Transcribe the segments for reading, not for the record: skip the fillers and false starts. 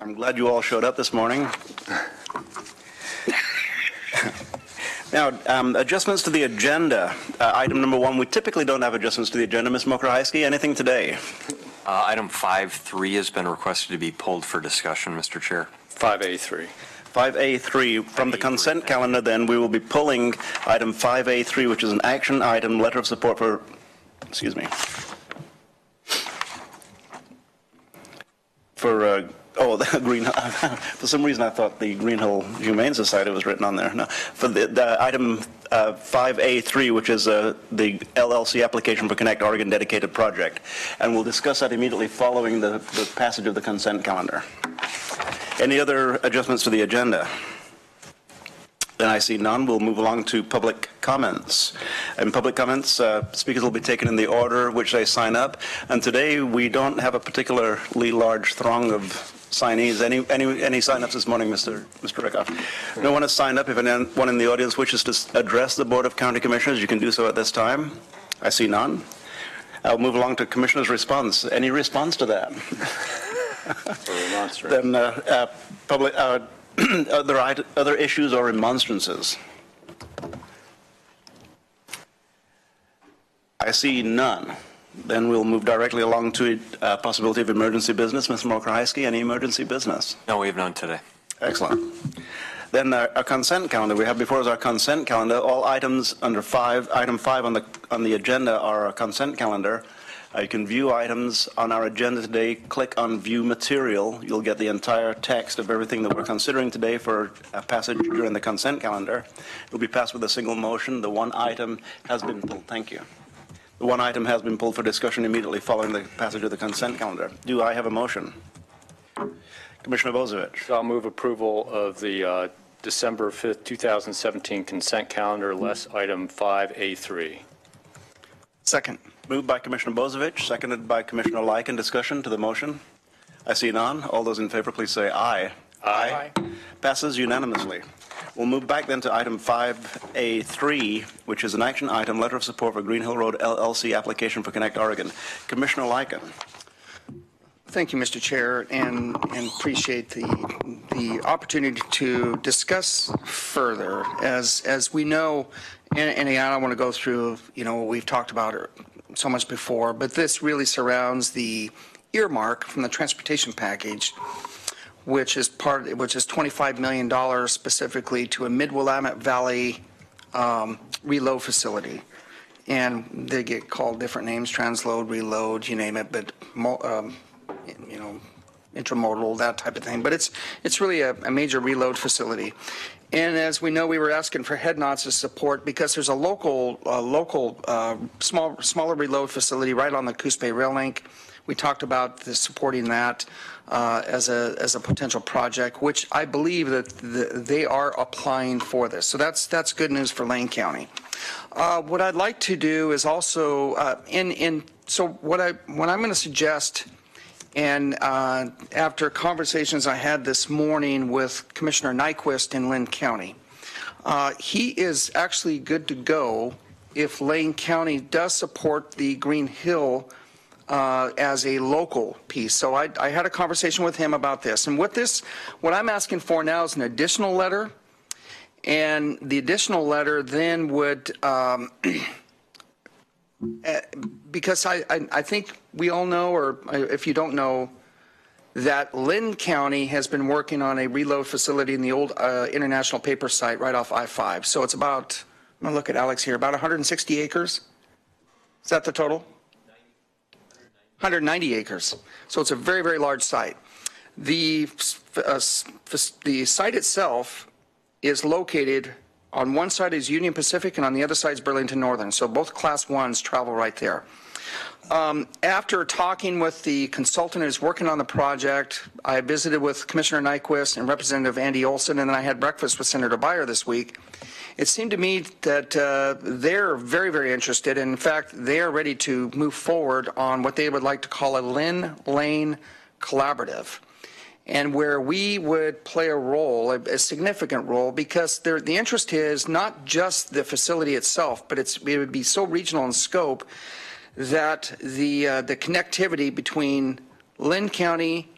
I'm glad you all showed up this morning. Now, adjustments to the agenda. Item number 1, we typically don't have adjustments to the agenda. Ms. Mokrahajski, anything today? Item 5.3 has been requested to be pulled for discussion, Mr. Chair. 5A3. 5A3. From the consent calendar, then, we will be pulling item 5A3, which is an action item, letter of support for, the Green. For some reason, I thought the Green Hill Humane Society was written on there. No, for the item 5A3, which is the LLC application for Connect Oregon dedicated project, and we'll discuss that immediately following the passage of the consent calendar. Any other adjustments to the agenda? Then I see none. We'll move along to public comments. In public comments, speakers will be taken in the order which they sign up. And today we don't have a particularly large throng of signees. Any sign-ups this morning, Mr. Rickoff? No one has signed up. If anyone in the audience wishes to address the Board of County Commissioners, you can do so at this time. I see none. I'll move along to Commissioner's response. Any response to that? Then public. Other issues or remonstrances? I see none. Then we'll move directly along to a possibility of emergency business. Ms. Mokrahajski, any emergency business? No, we have none today. Excellent. Then our consent calendar. We have before us our consent calendar. All items under item 5 on the agenda are a consent calendar. You can view items on our agenda today. Click on View Material. You'll get the entire text of everything that we're considering today for a passage during the consent calendar. It will be passed with a single motion. The one item has been pulled. Thank you. The one item has been pulled for discussion immediately following the passage of the consent calendar. Do I have a motion? Commissioner Bozievich. So I'll move approval of the December 5th, 2017 consent calendar, less item 5A3. Second. Moved by Commissioner Bozievich, seconded by Commissioner Lyken. Discussion to the motion? I see none. All those in favor, please say aye. Aye. Passes unanimously. We'll move back then to item 5A3, which is an action item, letter of support for Green Hill Road LLC application for Connect Oregon. Commissioner Lyken. Thank you, Mr. Chair, and appreciate the opportunity to discuss further. As we know, and I don't want to go through, what we've talked about so much before, but this really surrounds the earmark from the transportation package, which is $25 million specifically to a Mid-Willamette Valley reload facility. And they get called different names, transload, reload, you name it, but intramodal, that type of thing. But it's really a major reload facility. And as we know, we were asking for HEDNOT's support because there's a local smaller reload facility right on the Coos Bay Rail Link. We talked about supporting that as a potential project, which I believe that they are applying for this. So that's good news for Lane County. What I'd like to do is also so what I'm going to suggest. And after conversations I had this morning with Commissioner Nyquist in Linn County, he is actually good to go if Lane County does support the Green Hill as a local piece. So I had a conversation with him about this. And what I'm asking for now is an additional letter. And the additional letter then would because I think we all know, or if you don't know, that Linn County has been working on a reload facility in the old International Paper site right off I-5. So it's about, I'm going to look at Alex here, about 160 acres. Is that the total? 190 acres. So it's a very, very large site. The site itself is located on one side is Union Pacific and on the other side is Burlington Northern. So both Class 1s travel right there. After talking with the consultant who's working on the project, I visited with Commissioner Nyquist and Representative Andy Olson, and then I had breakfast with Senator Beyer this week. It seemed to me that they're very, very interested. And in fact, they are ready to move forward on what they would like to call a Linn Lane Collaborative, and where we would play a role, a significant role, because the interest is not just the facility itself, but it would be so regional in scope that the connectivity between Linn County,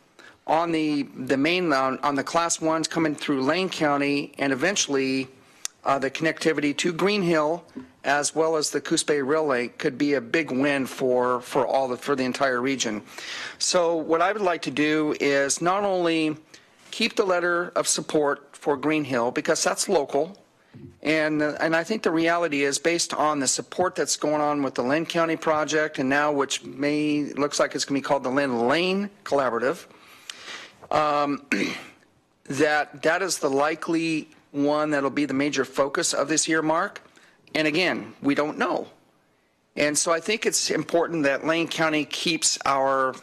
on the main, on the Class 1s coming through Lane County, and eventually the connectivity to Green Hill, as well as the Coos Bay Rail Link, could be a big win for the entire region. So what I would like to do is not only keep the letter of support for Green Hill, because that's local, and I think the reality is, based on the support that's going on with the Lynn County project, and now which looks like it's going to be called the Lynn Lane Collaborative, that is the likely one that'll be the major focus of this earmark. And again, we don't know. And so I think it's important that Lane County keeps our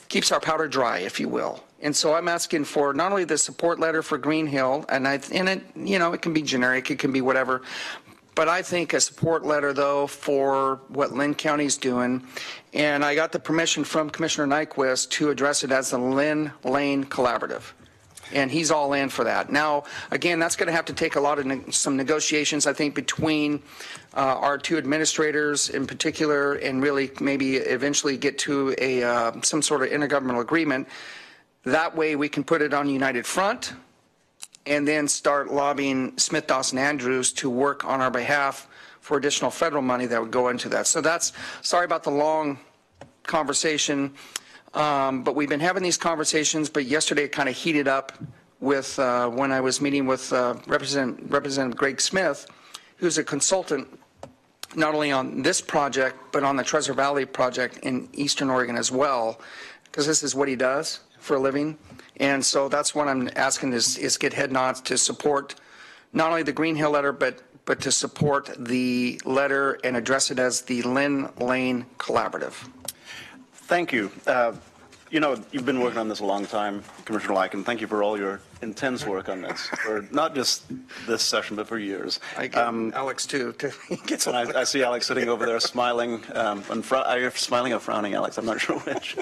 powder dry, if you will. And so I'm asking for not only the support letter for Green Hill, and it, you know, it can be generic, it can be whatever, but I think a support letter, though, for what Lynn County's doing. And I got the permission from Commissioner Nyquist to address it as the Lynn Lane Collaborative. And he's all in for that. Now, again, that's going to have to take a lot of some negotiations, I think, between our two administrators in particular, and really maybe eventually get to a some sort of intergovernmental agreement. That way we can put it on United Front and then start lobbying Smith Dawson Andrews to work on our behalf for additional federal money that would go into that. So that's, sorry about the long conversation. But we've been having these conversations, but yesterday it kind of heated up with when I was meeting with Representative Greg Smith, who's a consultant not only on this project, but on the Treasure Valley project in Eastern Oregon as well, because this is what he does for a living. And so that's what I'm asking is get head nods to support not only the Green Hill letter, but to support the letter and address it as the Lynn Lane Collaborative. Thank you. You know, you've been working on this a long time, Commissioner Lycan. Thank you for all your intense work on this, for not just this session, but for years. I get Alex, too. I see Alex sitting over there smiling. Are you smiling or frowning, Alex? I'm not sure which.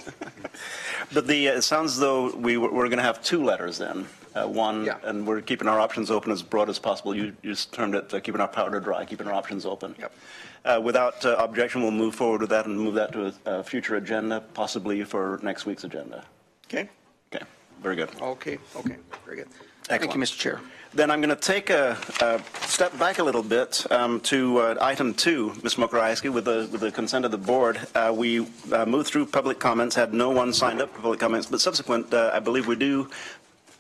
But it sounds as though we're going to have two letters then. One, yeah. And we're keeping our options open as broad as possible. You just termed it keeping our powder dry, keeping our options open. Yep. Without objection, we'll move forward with that and move that to a future agenda, possibly for next week's agenda. Okay. Okay. Very good. Okay. Very good. Excellent. Thank you, Mr. Chair. Then I'm going to take a step back a little bit to item 2, Ms. Mokrajewski, with the consent of the board. We moved through public comments, had no one signed up for public comments, but subsequent, I believe we do,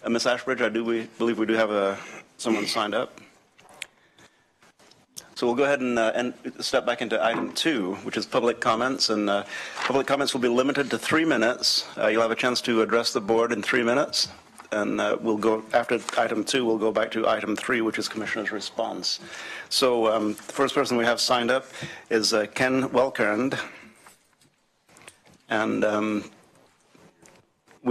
Ms. Ashbridge, we believe we do have someone signed up. So we'll go ahead and step back into item 2, which is public comments, and public comments will be limited to 3 minutes. You'll have a chance to address the board in 3 minutes, and we'll go, after item 2, we'll go back to item 3, which is Commissioner's response. So the first person we have signed up is Ken Welkern, and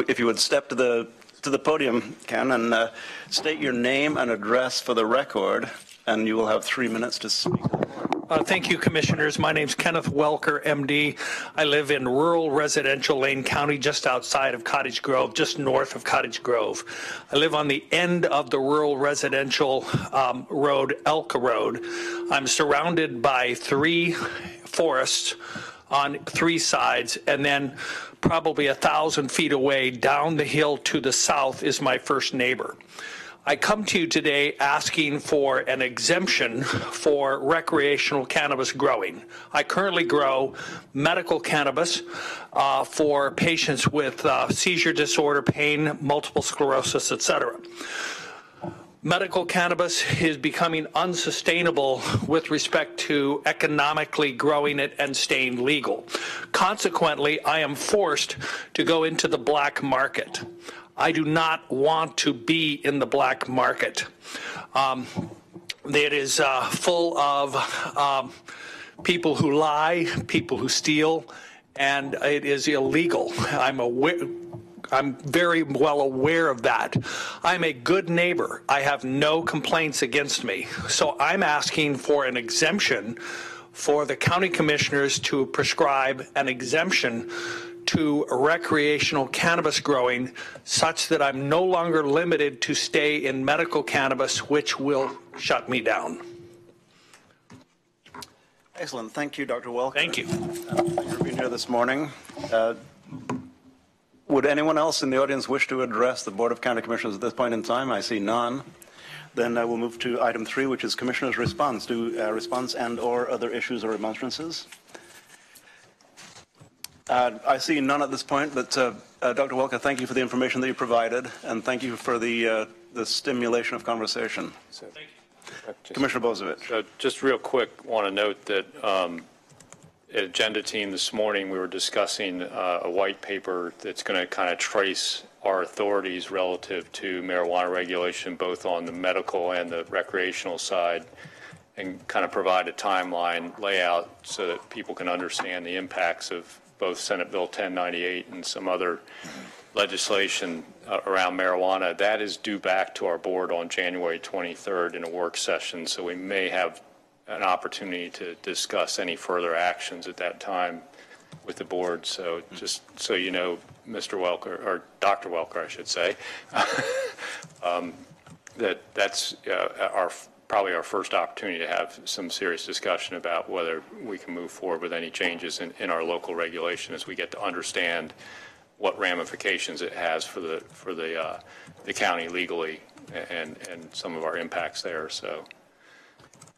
if you would step to the podium, Ken, and state your name and address for the record, and you will have 3 minutes to speak. Thank you, Commissioners. My name's Kenneth Welker, MD. I live in rural residential Lane County, just outside of Cottage Grove, just north of Cottage Grove. I live on the end of the rural residential road, Elka Road. I'm surrounded by 3 forests on 3 sides, and then probably 1,000 feet away down the hill to the south is my first neighbor. I come to you today asking for an exemption for recreational cannabis growing. I currently grow medical cannabis for patients with seizure disorder, pain, multiple sclerosis, etc. Medical cannabis is becoming unsustainable with respect to economically growing it and staying legal. Consequently, I am forced to go into the black market. I do not want to be in the black market. It is full of people who lie, people who steal, and it is illegal. I'm very well aware of that. I'm a good neighbor. I have no complaints against me. So I'm asking for an exemption for the county commissioners to prescribe an exemption to recreational cannabis growing such that I'm no longer limited to stay in medical cannabis, which will shut me down. Excellent. Thank you, Dr. Welker. Thank you. Thank you for being here this morning. Would anyone else in the audience wish to address the Board of County Commissioners at this point in time? I see none. Then we'll move to item 3, which is Commissioners' response. Response and/or other issues or remonstrances? I see none at this point, but Dr. Welker, thank you for the information that you provided, and thank you for the stimulation of conversation. Commissioner Bozievich. Just real quick, want to note that at Agenda Team this morning, we were discussing a white paper that's going to kind of trace our authorities relative to marijuana regulation, both on the medical and the recreational side, and kind of provide a timeline layout so that people can understand the impacts of both Senate Bill 1098 and some other legislation around marijuana. That is due back to our board on January 23rd in a work session, so we may have an opportunity to discuss any further actions at that time with the board. So just so you know, Mr. Welker, or Dr. Welker, I should say, that's probably our first opportunity to have some serious discussion about whether we can move forward with any changes in our local regulation as we get to understand what ramifications it has for the county legally and some of our impacts there. So.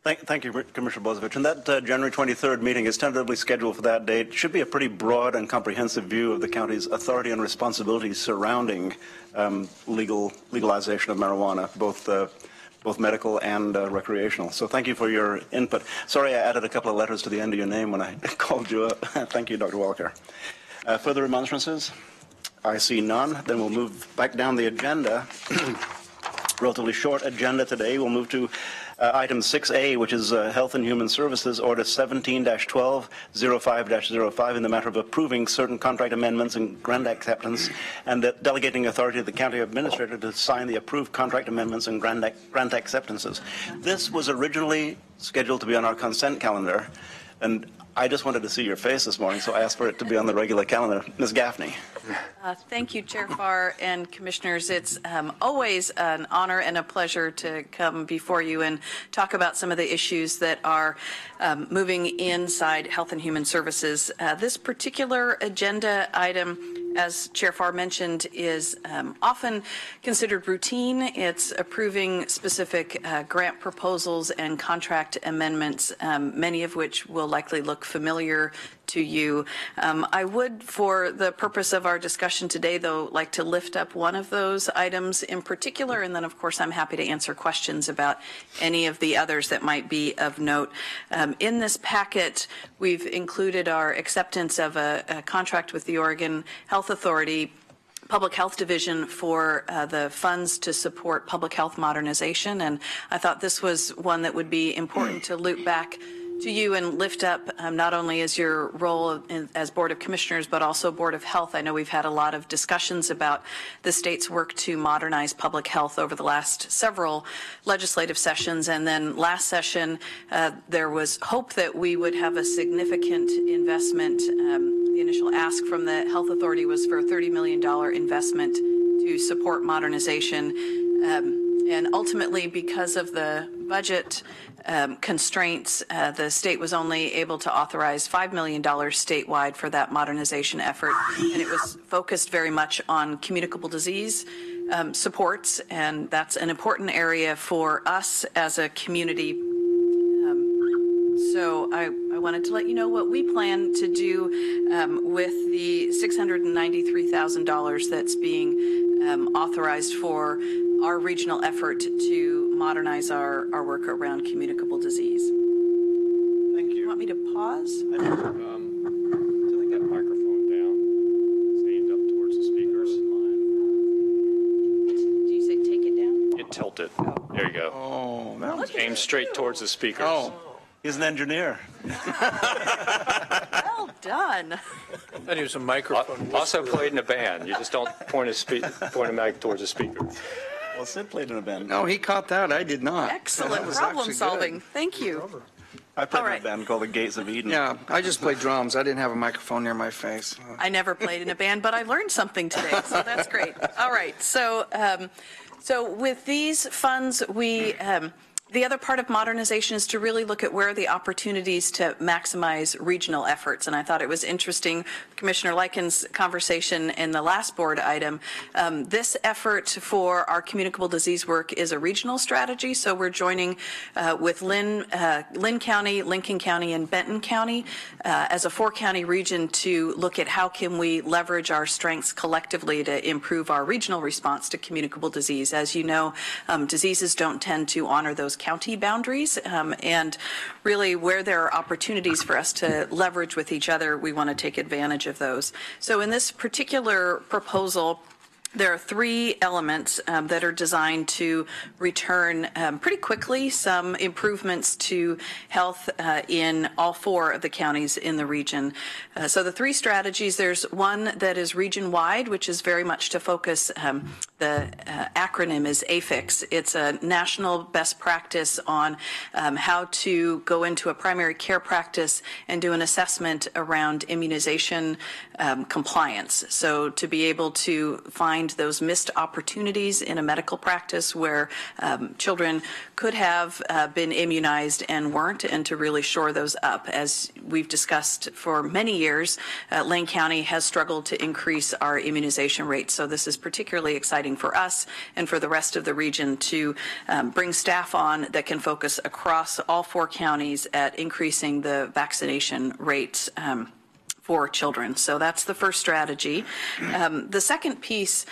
Thank you, Commissioner Bozievich. And that January 23rd meeting is tentatively scheduled for that date. It should be a pretty broad and comprehensive view of the county's authority and responsibilities surrounding legalization of marijuana, both medical and recreational. So thank you for your input. Sorry I added a couple of letters to the end of your name when I called you up. Thank you, Dr. Welker. Further remonstrances? I see none. Then we'll move back down the agenda. Relatively short agenda today. We'll move to item 6A, which is Health and Human Services, Order 17-1205-05 in the matter of approving certain contract amendments and grant acceptance and delegating authority to the county administrator to sign the approved contract amendments and grant acceptances. This was originally scheduled to be on our consent calendar, and I just wanted to see your face this morning, so I asked for it to be on the regular calendar. Ms. Gaffney. Thank you, Chair Farr and Commissioners. It's always an honor and a pleasure to come before you and talk about some of the issues that are moving inside Health and Human Services. This particular agenda item, as Chair Farr mentioned, is often considered routine. It's approving specific grant proposals and contract amendments, many of which will likely look familiar to you. I would, for the purpose of our discussion today, though, like to lift up one of those items in particular, and then, of course, I'm happy to answer questions about any of the others that might be of note. In this packet, we've included our acceptance of a contract with the Oregon Health Authority Public Health Division for the funds to support public health modernization, and I thought this was one that would be important to loop back to you and lift up not only as your role as Board of Commissioners, but also Board of Health. I know we've had a lot of discussions about the state's work to modernize public health over the last several legislative sessions. And then last session, there was hope that we would have a significant investment. The initial ask from the Health Authority was for a $30 million investment to support modernization. And ultimately, because of the budget constraints, the state was only able to authorize $5 million statewide for that modernization effort, and it was focused very much on communicable disease supports, and that's an important area for us as a community. So I wanted to let you know what we plan to do with the $693,000 that's being authorized for our regional effort to modernize our work around communicable disease. Thank you. You want me to pause? Take that microphone down. It's aimed up towards the speakers. Do you say take it down? You tilt it. There you go. Oh, that was Aim straight towards the speakers. Oh. He's an engineer. Well done. And he was a microphone. Also played in a band. You just don't point a mic towards the speaker. Well, Sid played in a band. No, he caught that. I did not. Excellent That was problem actually solving. good. Thank you. I played All in right. a band called the Gates of Eden. Yeah, I just played drums. I didn't have a microphone near my face. I never played in a band, but I learned something today, so that's great. All right, so with these funds, we The other part of modernization is to really look at where are the opportunities to maximize regional efforts. And I thought it was interesting, Commissioner Likens' conversation in the last board item. This effort for our communicable disease work is a regional strategy. So we're joining with Lynn County, Lincoln County, and Benton County as a 4-county region to look at how can we leverage our strengths collectively to improve our regional response to communicable disease. As you know, diseases don't tend to honor those county boundaries, and really where there are opportunities for us to leverage with each other, we want to take advantage of those. So in this particular proposal, there are 3 elements that are designed to return pretty quickly some improvements to health in all 4 of the counties in the region. So the 3 strategies, there's one that is region-wide, which is very much to focus, the acronym is AFIX. It's a national best practice on how to go into a primary care practice and do an assessment around immunization compliance. So to be able to find those missed opportunities in a medical practice where children could have been immunized and weren't, and to really shore those up. As we've discussed for many years, Lane County has struggled to increase our immunization rates. So this is particularly exciting for us and for the rest of the region to bring staff on that can focus across all 4 counties at increasing the vaccination rates for children. So that's the first strategy. The second piece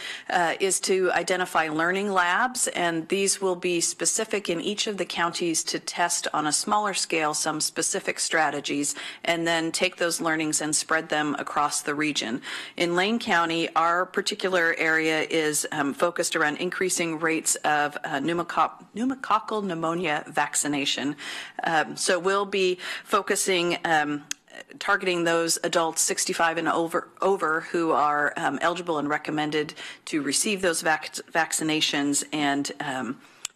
is to identify learning labs, and these will be specific in each of the counties to test on a smaller scale some specific strategies, and then take those learnings and spread them across the region. In Lane County, our particular area is focused around increasing rates of pneumococcal pneumonia vaccination. So we'll be focusing targeting those adults 65 and over who are eligible and recommended to receive those vaccinations, and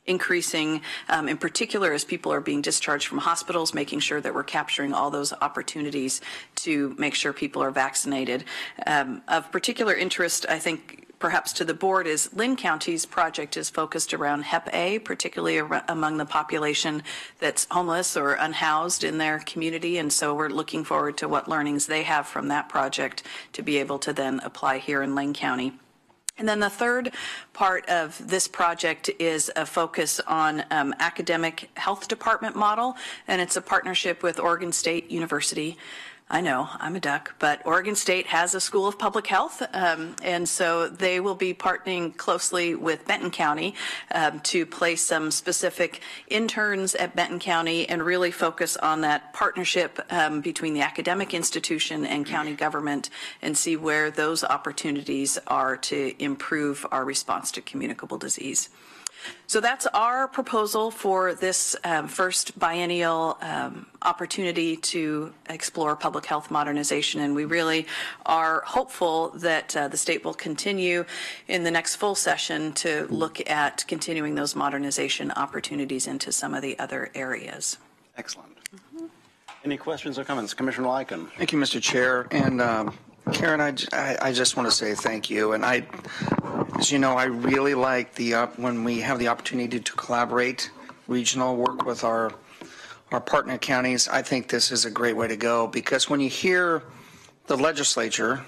increasing, in particular, as people are being discharged from hospitals, making sure that we're capturing all those opportunities to make sure people are vaccinated. Of particular interest, I think, perhaps to the board, is Lynn County's project is focused around Hep A, particularly among the population that's homeless or unhoused in their community. And so we're looking forward to what learnings they have from that project to be able to then apply here in Lane County. And then the third part of this project is a focus on academic health department model, and it's a partnership with Oregon State University. I know, I'm a duck, but Oregon State has a School of Public Health, and so they will be partnering closely with Benton County to place some specific interns at Benton County and really focus on that partnership between the academic institution and county government, and see where those opportunities are to improve our response to communicable disease. So that's our proposal for this first biennial opportunity to explore public health modernization, and we really are hopeful that the state will continue in the next full session to look at continuing those modernization opportunities into some of the other areas. Excellent. Any questions or comments? Commissioner Lyken. Thank you, Mr. Chair. And Karen, I just want to say thank you. And as you know, I really like when we have the opportunity to collaborate, regional work with our partner counties. I think this is a great way to go, because when you hear the legislature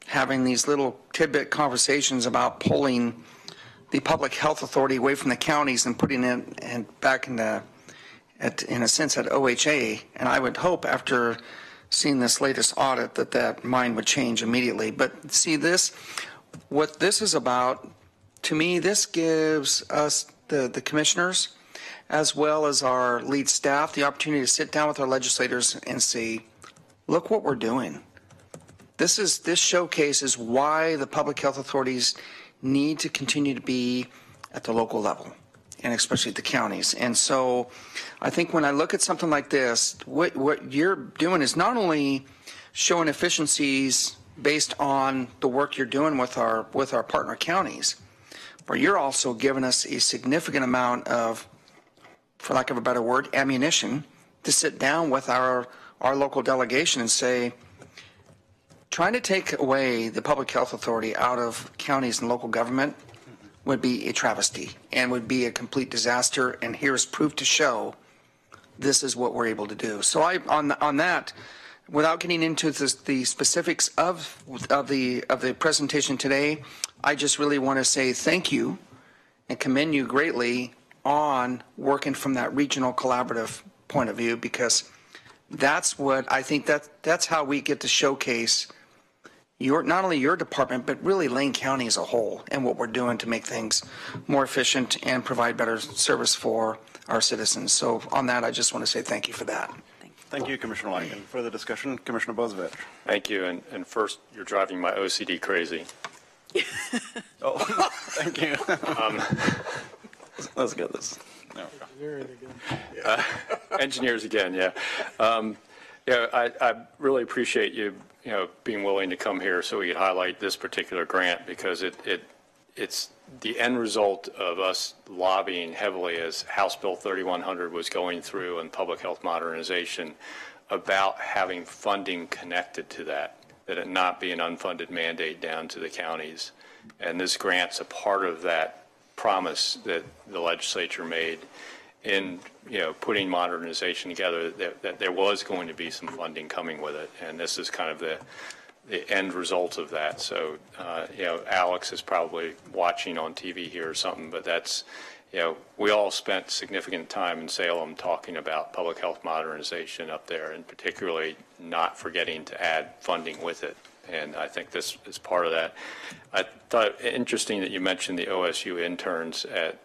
having these little tidbit conversations about pulling the public health authority away from the counties and putting it and back in a sense at OHA, and I would hope after seeing this latest audit that mind would change immediately. But see, what this is about, to me, this gives us, the commissioners, as well as our lead staff, the opportunity to sit down with our legislators and say, look what we're doing. This showcases why the public health authorities need to continue to be at the local level, and especially at the counties. And so I think when I look at something like this, what you're doing is not only showing efficiencies based on the work you're doing with our partner counties, but you're also giving us a significant amount of, for lack of a better word, ammunition to sit down with our local delegation and say, trying to take away the public health authority out of counties and local government would be a travesty and would be a complete disaster. And here's proof to show this is what we're able to do. So on that, without getting into the specifics of the presentation today, I just really want to say thank you and commend you greatly on working from that regional collaborative point of view, because that's what I think that's how we get to showcase not only your department, but really Lane County as a whole, and what we're doing to make things more efficient and provide better service for our citizens. So on that, I just want to say thank you for that. Thank you, Commissioner Lycan. Further discussion, Commissioner Bozievich. Thank you. And first, you're driving my OCD crazy. Oh, thank you. Let's get this. There we go. Engineers again, yeah. I really appreciate you, being willing to come here so we could highlight this particular grant, because it's the end result of us lobbying heavily as House Bill 3100 was going through and public health modernization about having funding connected to that it not be an unfunded mandate down to the counties. And this grant's a part of that promise that the legislature made in putting modernization together, that there was going to be some funding coming with it, and this is kind of the end result of that. So Alex is probably watching on TV here or something, but that's we all spent significant time in Salem talking about public health modernization up there, and particularly not forgetting to add funding with it. And I think this is part of that. I thought it interesting that you mentioned the OSU interns at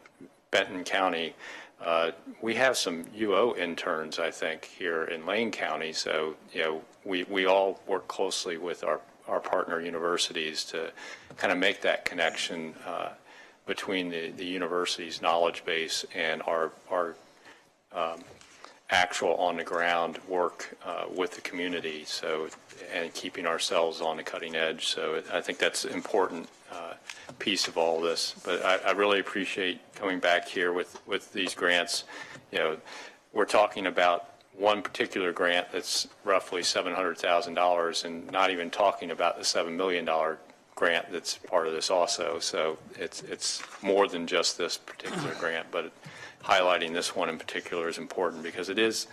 Benton County. We have some UO interns, I think, here in Lane County. So, we all work closely with our partner universities to kind of make that connection between the university's knowledge base and our actual on-the-ground work with the community. So, and keeping ourselves on the cutting edge. So I think that's an important piece of all this. But I really appreciate coming back here with these grants. We're talking about one particular grant that's roughly $700,000, and not even talking about the $7 million grant that's part of this also. So it's more than just this particular grant, but highlighting this one in particular is important, because it is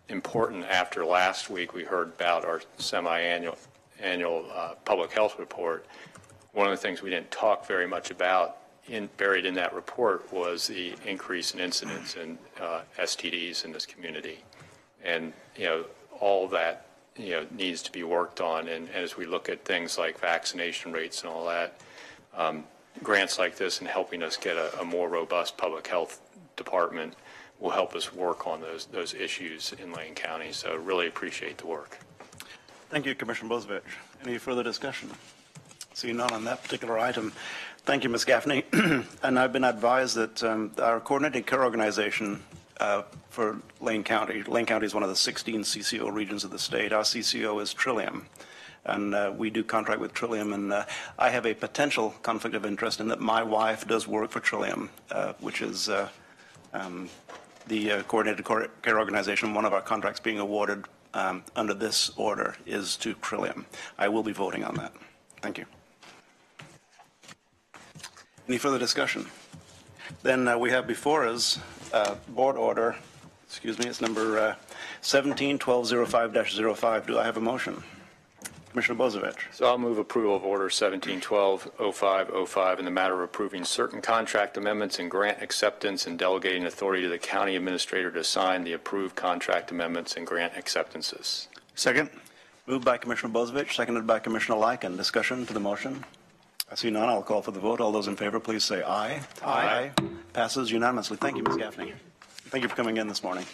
important. After last week we heard about our semi-annual public health report. One of the things we didn't talk very much about buried in that report was the increase in incidence in STDs in this community. And all that needs to be worked on, and as we look at things like vaccination rates and all that, grants like this and helping us get a more robust public health department will help us work on those issues in Lane County. So really appreciate the work. Thank you, Commissioner Bozievich. Any further discussion? Seeing none on that particular item. Thank you, Ms. Gaffney. And I've been advised that our coordinated care organization for Lane County is one of the 16 CCO regions of the state. Our CCO is Trillium, and we do contract with Trillium, and I have a potential conflict of interest in that my wife does work for Trillium, which is the coordinated care organization. One of our contracts being awarded under this order is to Trillium. I will be voting on that. Thank you. Any further discussion? Then we have before us board order, it's number 17-1205-05. Do I have a motion? Commissioner Bozievich. So I'll move approval of order 17-1205-05 in the matter of approving certain contract amendments and grant acceptance and delegating authority to the county administrator to sign the approved contract amendments and grant acceptances. Second. Moved by Commissioner Bozievich, seconded by Commissioner Lycan. Discussion to the motion? I see none. I'll call for the vote. All those in favor, please say aye. Aye. Passes unanimously. Thank you, Ms. Gaffney. Thank you for coming in this morning.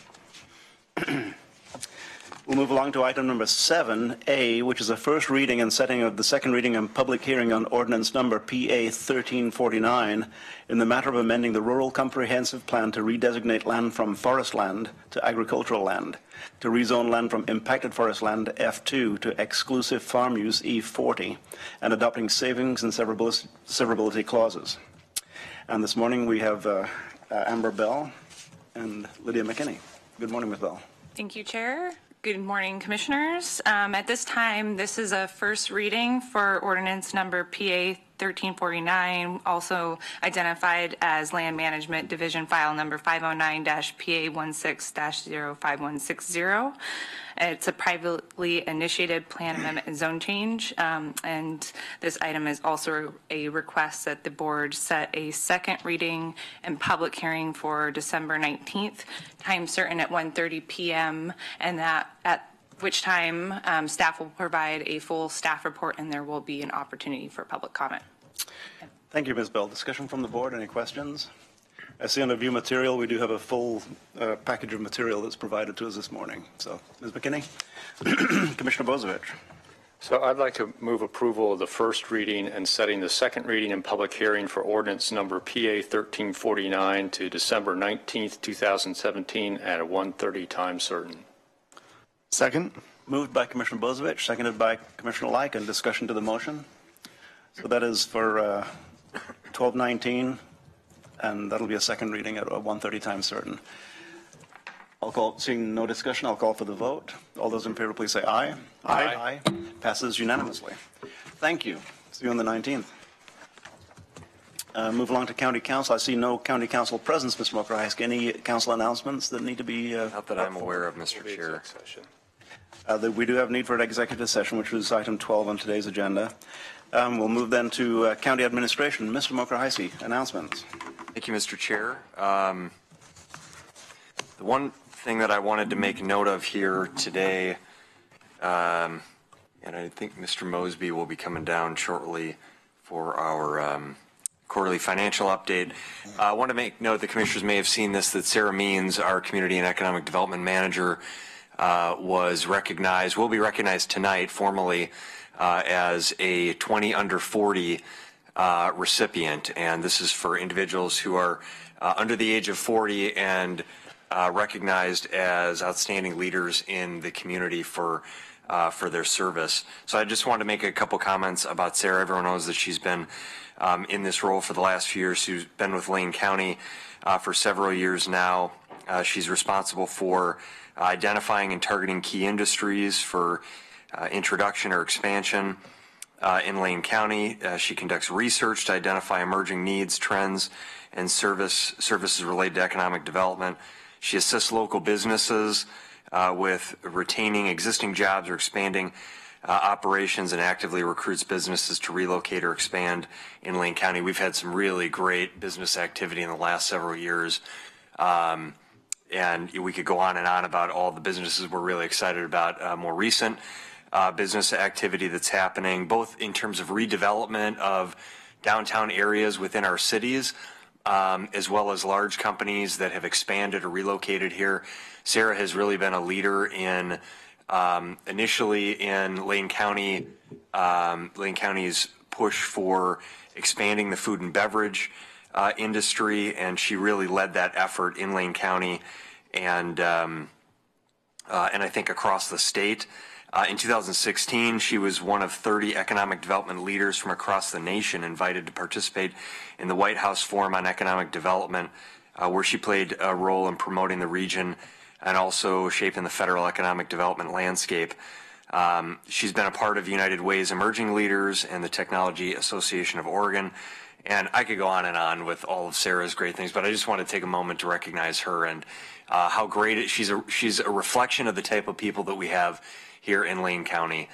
We'll move along to item number 7A, which is a first reading and setting of the second reading and public hearing on ordinance number PA 1349 in the matter of amending the Rural Comprehensive Plan to redesignate land from forest land to agricultural land, to rezone land from impacted forest land F2 to exclusive farm use E40, and adopting savings and severability clauses. And this morning we have Amber Bell and Lydia McKinney. Good morning, Ms. Bell. Thank you, Chair. Good morning, Commissioners. At this time, this is a first reading for ordinance number PA 1349, also identified as Land Management Division File Number 509-PA16-05160. It's a privately initiated plan amendment and zone change, and this item is also a request that the board set a second reading and public hearing for December 19th, time certain at 1:30 p.m., and that at which time staff will provide a full staff report and there will be an opportunity for public comment. Thank you, Ms. Bell. Discussion from the board. Any questions? I see under view material, we do have a full package of material that's provided to us this morning. So, Ms. McKinney, Commissioner Bozievich. So I'd like to move approval of the first reading and setting the second reading and public hearing for ordinance number PA 1349 to December 19th, 2017 at a 1:30 time certain. Second. Moved by Commissioner Bozievich, seconded by Commissioner Lycan. Discussion to the motion. So that is for 1219, and that'll be a second reading at a 1:30 time certain. Seeing no discussion, I'll call for the vote. All those in favor, please say aye. Aye. Passes unanimously. Thank you. See you on the 19th. Move along to County Council. I see no County Council presence, Mr. Mokrajewski. Any council announcements that need to be? Not that I'm aware of, Mr. Chair. We do have need for an executive session, which is item 12 on today's agenda. We'll move then to County Administration. Mr. Mokrajewski, announcements. Thank you, Mr. Chair. The one thing that I wanted to make note of here today, and I think Mr. Mosby will be coming down shortly for our quarterly financial update. I want to make note, the commissioners may have seen this, that Sarah Means, our Community and Economic Development Manager, was recognized, will be recognized tonight formally as a 20 under 40 recipient. And this is for individuals who are under the age of 40 and recognized as outstanding leaders in the community for their service. So I just want to make a couple comments about Sarah. Everyone knows that she's been in this role for the last few years. She's been with Lane County for several years now. She's responsible for identifying and targeting key industries for introduction or expansion in Lane County. She conducts research to identify emerging needs, trends, and services related to economic development. She assists local businesses with retaining existing jobs or expanding operations, and actively recruits businesses to relocate or expand in Lane County. We've had some really great business activity in the last several years. And we could go on and on about all the businesses we're really excited about. More recent business activity that's happening, both in terms of redevelopment of downtown areas within our cities, as well as large companies that have expanded or relocated here. Sarah has really been a leader in, initially in Lane County, Lane County's push for expanding the food and beverage industry, and she really led that effort in Lane County and I think across the state. In 2016, she was one of 30 economic development leaders from across the nation invited to participate in the White House Forum on Economic Development, where she played a role in promoting the region and also shaping the federal economic development landscape. She's been a part of United Way's Emerging Leaders and the Technology Association of Oregon. And I could go on and on with all of Sarah's great things, but I just want to take a moment to recognize her and how great she's a reflection of the type of people that we have here in Lane County,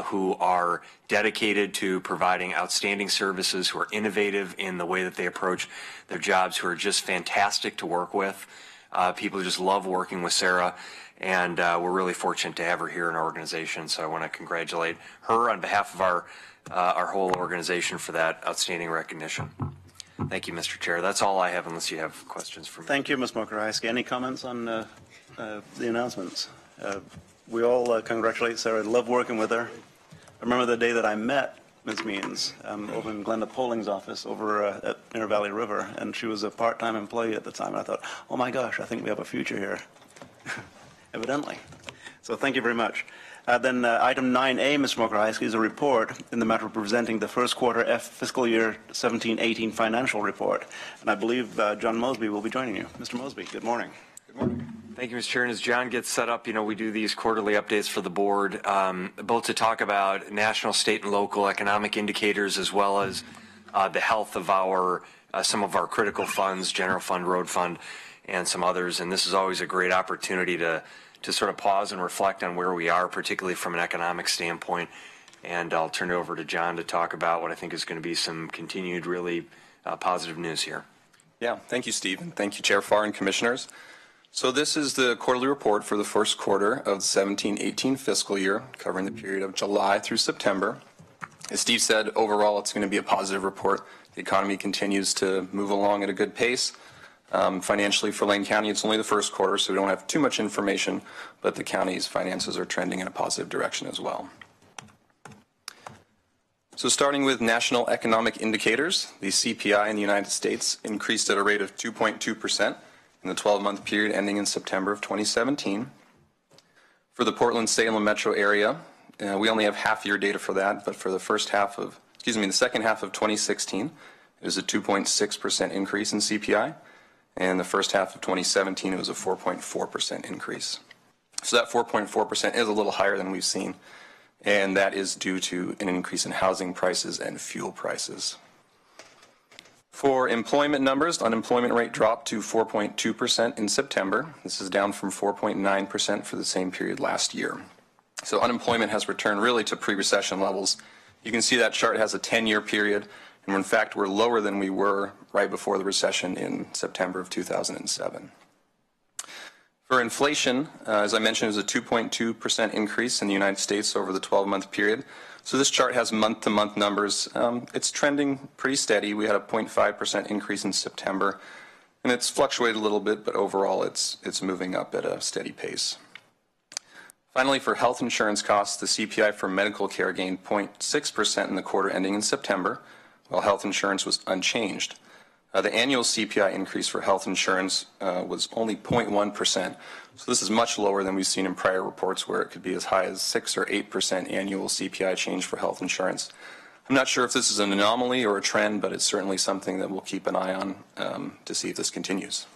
who are dedicated to providing outstanding services, who are innovative in the way that they approach their jobs, who are just fantastic to work with. People just love working with Sarah, and we're really fortunate to have her here in our organization. So I want to congratulate her on behalf of our whole organization for that outstanding recognition. Thank you, Mr. Chair. That's all I have, unless you have questions for me. Thank you, Ms. Mokrajewski. Any comments on the announcements? We all congratulate Sarah. I love working with her. I remember the day that I met Ms. Means over in Glenda Polling's office over at near Valley River, and she was a part-time employee at the time. And I thought, oh my gosh, I think we have a future here, evidently. So thank you very much. Then item 9A, Mr. Mokrajewski, is a report in the matter of presenting the first quarter fiscal year 17-18 financial report. And I believe John Mosby will be joining you. Mr. Mosby, good morning. Good morning. Thank you, Mr. Chair. And as John gets set up, we do these quarterly updates for the board, both to talk about national, state, and local economic indicators, as well as the health of some of our critical funds, general fund, road fund, and some others. And this is always a great opportunity to sort of pause and reflect on where we are, particularly from an economic standpoint. And I'll turn it over to John to talk about what I think is going to be some continued really positive news here. Yeah, thank you, Steve, and thank you, Chair Farr and Commissioners. So this is the quarterly report for the first quarter of the 17-18 fiscal year, covering the period of July through September. As Steve said, overall it's going to be a positive report. The economy continues to move along at a good pace. Financially for Lane County, it's only the first quarter, so we don't have too much information, but the county's finances are trending in a positive direction as well. So starting with national economic indicators, the CPI in the United States increased at a rate of 2.2% in the 12-month period ending in September of 2017. For the Portland-Salem metro area, we only have half-year data for that, but for the the second half of 2016, it was a 2.6% increase in CPI, and the first half of 2017, it was a 4.4% increase. So that 4.4% is a little higher than we've seen, and that is due to an increase in housing prices and fuel prices. For employment numbers, unemployment rate dropped to 4.2% in September. This is down from 4.9% for the same period last year. So unemployment has returned really to pre-recession levels. You can see that chart has a 10-year period, and in fact we're lower than we were right before the recession in September of 2007. For inflation, as I mentioned, it was a 2.2% increase in the United States over the 12-month period. So this chart has month-to-month numbers. It's trending pretty steady. We had a 0.5% increase in September, and it's fluctuated a little bit, but overall it's moving up at a steady pace. Finally, for health insurance costs, the CPI for medical care gained 0.6% in the quarter ending in September, while health insurance was unchanged. The annual CPI increase for health insurance was only 0.1%, so this is much lower than we've seen in prior reports where it could be as high as 6 or 8% annual CPI change for health insurance. I'm not sure if this is an anomaly or a trend, but it's certainly something that we'll keep an eye on to see if this continues.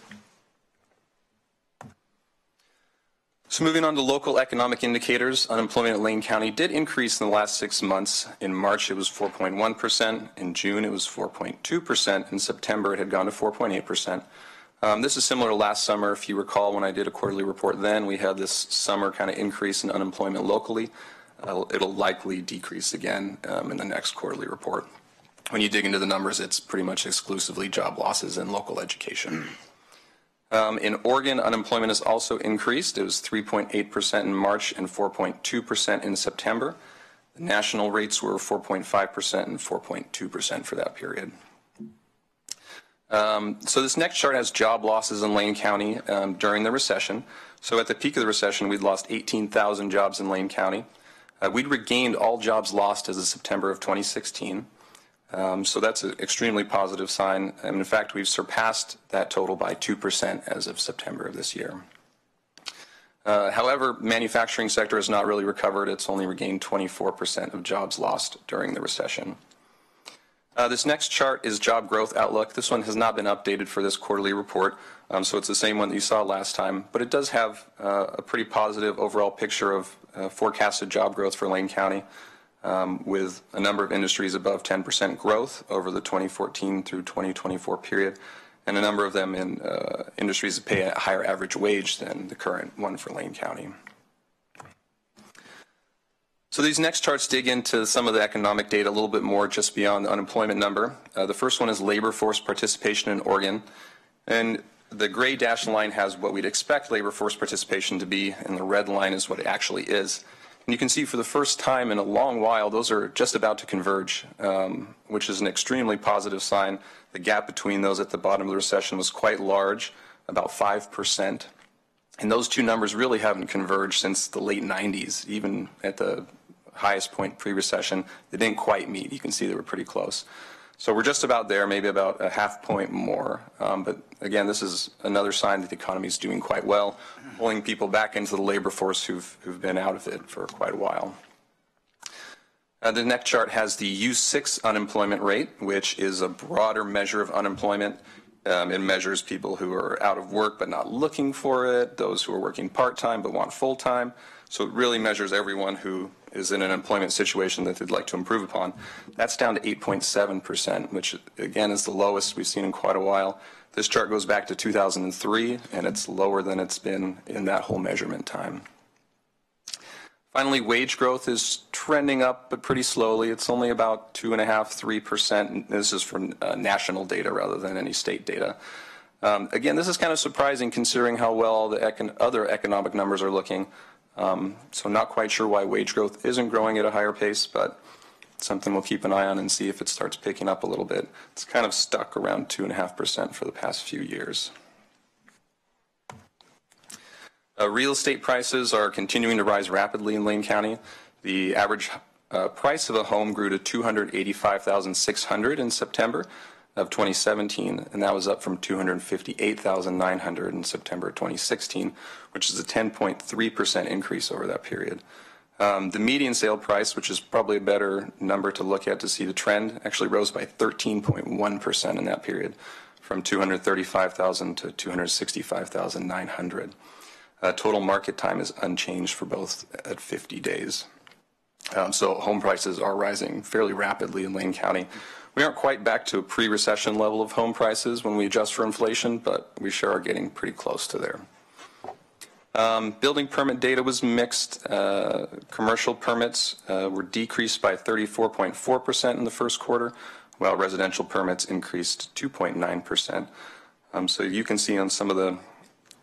So moving on to local economic indicators, unemployment in Lane County did increase in the last 6 months. In March, it was 4.1%. In June, it was 4.2%. In September, it had gone to 4.8%. This is similar to last summer. If you recall, when I did a quarterly report then, we had this summer kind of increase in unemployment locally. It'll likely decrease again in the next quarterly report. When you dig into the numbers, it's pretty much exclusively job losses in local education. In Oregon, unemployment has also increased. It was 3.8% in March and 4.2% in September. The national rates were 4.5% and 4.2% for that period. So this next chart has job losses in Lane County during the recession. So at the peak of the recession, we'd lost 18,000 jobs in Lane County. We'd regained all jobs lost as of September of 2016. So that's an extremely positive sign. And in fact, we've surpassed that total by 2% as of September of this year. However, manufacturing sector has not really recovered. It's only regained 24% of jobs lost during the recession. This next chart is job growth outlook. This one has not been updated for this quarterly report, so it's the same one that you saw last time. But it does have a pretty positive overall picture of forecasted job growth for Lane County. With a number of industries above 10% growth over the 2014 through 2024 period, and a number of them in industries that pay a higher average wage than the current one for Lane County. So these next charts dig into some of the economic data a little bit more just beyond the unemployment number. The first one is labor force participation in Oregon, and the gray dashed line has what we'd expect labor force participation to be, and the red line is what it actually is. And you can see for the first time in a long while, those are just about to converge, which is an extremely positive sign. The gap between those at the bottom of the recession was quite large, about 5%. And those two numbers really haven't converged since the late 90s. Even at the highest point pre-recession, they didn't quite meet. You can see they were pretty close. So we're just about there, maybe about a half point more. But again, this is another sign that the economy is doing quite well, pulling people back into the labor force who've been out of it for quite a while. The next chart has the U6 unemployment rate, which is a broader measure of unemployment. It measures people who are out of work but not looking for it, those who are working part-time but want full-time. So it really measures everyone who is in an employment situation that they'd like to improve upon. That's down to 8.7%, which again is the lowest we've seen in quite a while. This chart goes back to 2003, and it's lower than it's been in that whole measurement time. Finally, wage growth is trending up, but pretty slowly. It's only about 2.5%, 3%. This is from national data rather than any state data. Again, this is kind of surprising considering how well the other economic numbers are looking. So not quite sure why wage growth isn't growing at a higher pace, but something we'll keep an eye on and see if it starts picking up a little bit. It's kind of stuck around 2.5% for the past few years. Real estate prices are continuing to rise rapidly in Lane County. The average price of a home grew to $285,600 in September of 2017, and that was up from $258,900 in September 2016, which is a 10.3% increase over that period. The median sale price, which is probably a better number to look at to see the trend, actually rose by 13.1% in that period, from $235,000 to $265,900. Total market time is unchanged for both at 50 days. So home prices are rising fairly rapidly in Lane County. We aren't quite back to a pre-recession level of home prices when we adjust for inflation, but we sure are getting pretty close to there. Building permit data was mixed. Commercial permits were decreased by 34.4% in the first quarter, while residential permits increased 2.9%. So you can see on some of the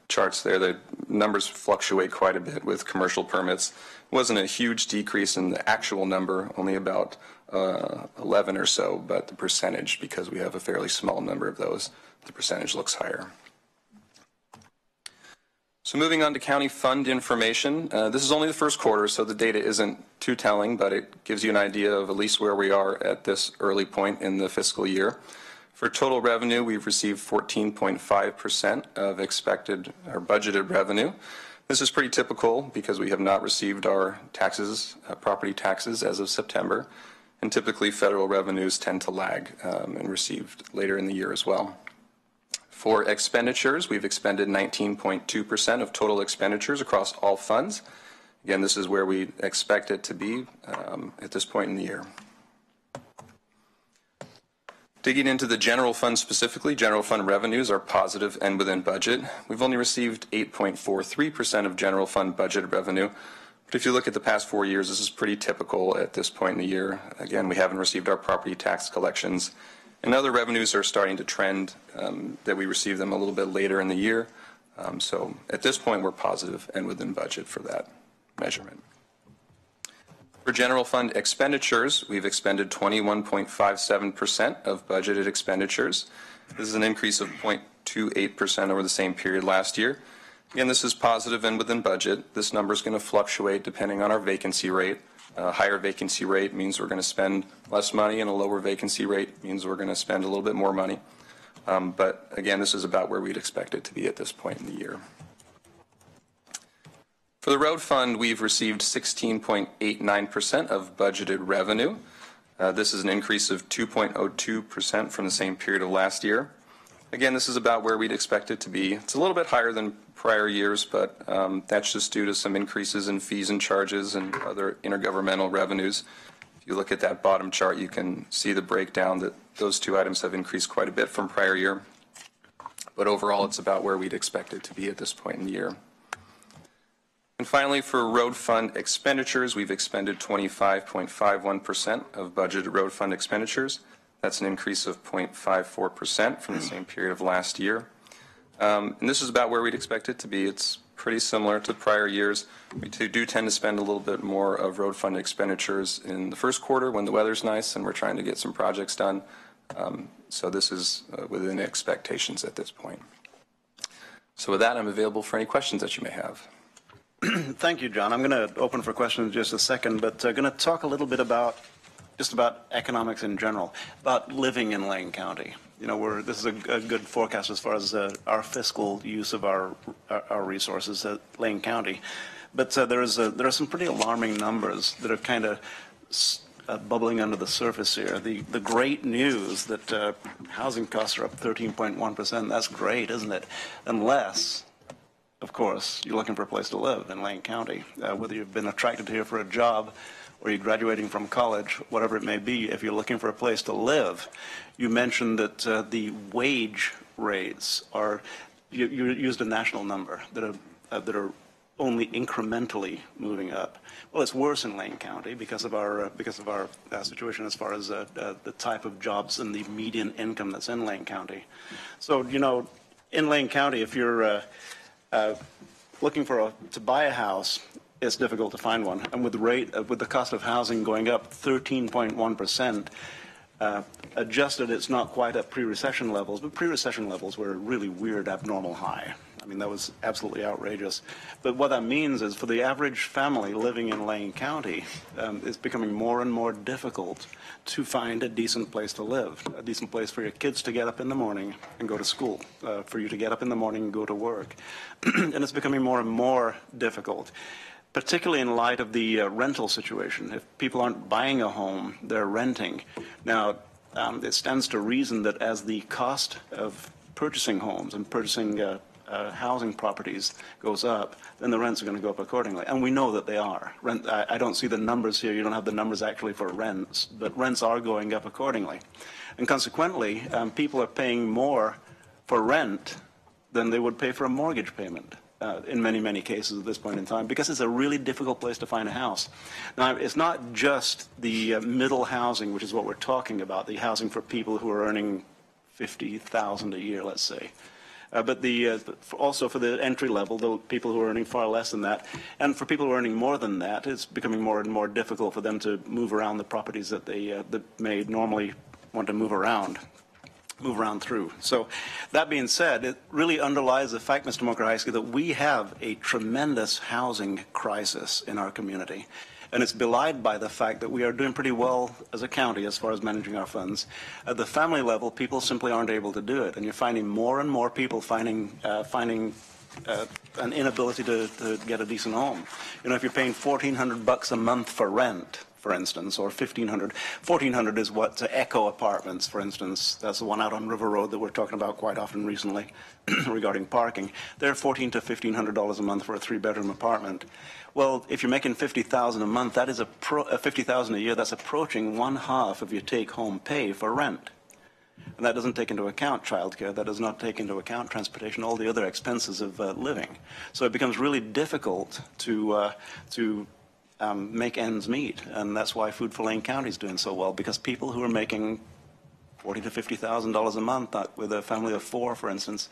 charts there, the numbers fluctuate quite a bit with commercial permits. It wasn't a huge decrease in the actual number, only about 11 or so, but the percentage, because we have a fairly small number of those, the percentage looks higher. So moving on to county fund information. This is only the first quarter, so the data isn't too telling, but it gives you an idea of at least where we are at this early point in the fiscal year. For total revenue, we've received 14.5% of expected or budgeted revenue. This is pretty typical because we have not received our taxes, property taxes, as of September, and typically federal revenues tend to lag and received later in the year as well. For expenditures, we've expended 19.2% of total expenditures across all funds. Again, this is where we expect it to be at this point in the year. Digging into the general fund specifically, general fund revenues are positive and within budget. We've only received 8.43% of general fund budgeted revenue. But if you look at the past 4 years, this is pretty typical at this point in the year. Again, we haven't received our property tax collections. And other revenues are starting to trend that we receive them a little bit later in the year. So at this point, we're positive and within budget for that measurement. For general fund expenditures, we've expended 21.57% of budgeted expenditures. This is an increase of 0.28% over the same period last year. Again, this is positive and within budget. This number is going to fluctuate depending on our vacancy rate. A higher vacancy rate means we're going to spend less money, and a lower vacancy rate means we're going to spend a little bit more money. But again, this is about where we'd expect it to be at this point in the year. For the road fund, we've received 16.89% of budgeted revenue. This is an increase of 2.02% from the same period of last year. Again, this is about where we'd expect it to be. It's a little bit higher than prior years, but that's just due to some increases in fees and charges and other intergovernmental revenues. If you look at that bottom chart, you can see the breakdown that those two items have increased quite a bit from prior year. But overall, it's about where we'd expect it to be at this point in the year. And finally, for road fund expenditures, we've expended 25.51% of budgeted road fund expenditures. That's an increase of 0.54% from the same period of last year. And this is about where we'd expect it to be. It's pretty similar to prior years. We do tend to spend a little bit more of road fund expenditures in the first quarter when the weather's nice and we're trying to get some projects done. So this is within expectations at this point. So with that, I'm available for any questions that you may have. Thank you, John. I'm going to open for questions in just a second, but going to talk a little bit about just about economics in general, about living in Lane County. You know, this is a good forecast as far as our fiscal use of our resources at Lane County. But there are some pretty alarming numbers that have kind of bubbling under the surface here. The great news that housing costs are up 13.1%, that's great, isn't it? Unless, of course, you're looking for a place to live in Lane County. Whether you've been attracted here for a job or you're graduating from college, whatever it may be, if you're looking for a place to live, you mentioned that the wage rates are, you used a national number, that are only incrementally moving up. Well, it's worse in Lane County because of our situation as far as the type of jobs and the median income that's in Lane County. So, you know, in Lane County, if you're looking for to buy a house, it's difficult to find one. And with the cost of housing going up 13.1%, adjusted, it's not quite at pre-recession levels, but pre-recession levels were a really weird, abnormal high. I mean, that was absolutely outrageous. But what that means is for the average family living in Lane County, it's becoming more and more difficult to find a decent place to live, a decent place for your kids to get up in the morning and go to school, for you to get up in the morning and go to work. And it's becoming more and more difficult, particularly in light of the rental situation. If people aren't buying a home, they're renting. Now, it stands to reason that as the cost of purchasing homes and purchasing housing properties goes up, then the rents are going to go up accordingly. And we know that they are. I don't see the numbers here. You don't have the numbers actually for rents, but rents are going up accordingly. And consequently, people are paying more for rent than they would pay for a mortgage payment. In many, many cases at this point in time, because it's a really difficult place to find a house. Now, it's not just the middle housing, which is what we're talking about, the housing for people who are earning $50,000 a year, let's say. But also for the entry level, the people who are earning far less than that, and for people who are earning more than that, it's becoming more and more difficult for them to move around the properties that they that may normally want to move around through. So that being said, it really underlies the fact, Mr. Mokrajewski, that we have a tremendous housing crisis in our community. And it's belied by the fact that we are doing pretty well as a county as far as managing our funds. At the family level, people simply aren't able to do it. And you're finding more and more people finding an inability to get a decent home. You know, if you're paying $1,400 a month for rent, for instance, or $1,400 is what Echo Apartments, for instance, that's the one out on River Road that we're talking about quite often recently regarding parking. They're $1,400 to $1,500 a month for a 3-bedroom apartment. Well, if you're making $50,000 a month, that is $50,000 a year. That's approaching 1/2 of your take-home pay for rent. And that doesn't take into account childcare. That does not take into account transportation, all the other expenses of living. So it becomes really difficult to make ends meet, and that's why Food for Lane County is doing so well, because people who are making $40,000 to $50,000 a month, with a family of 4, for instance,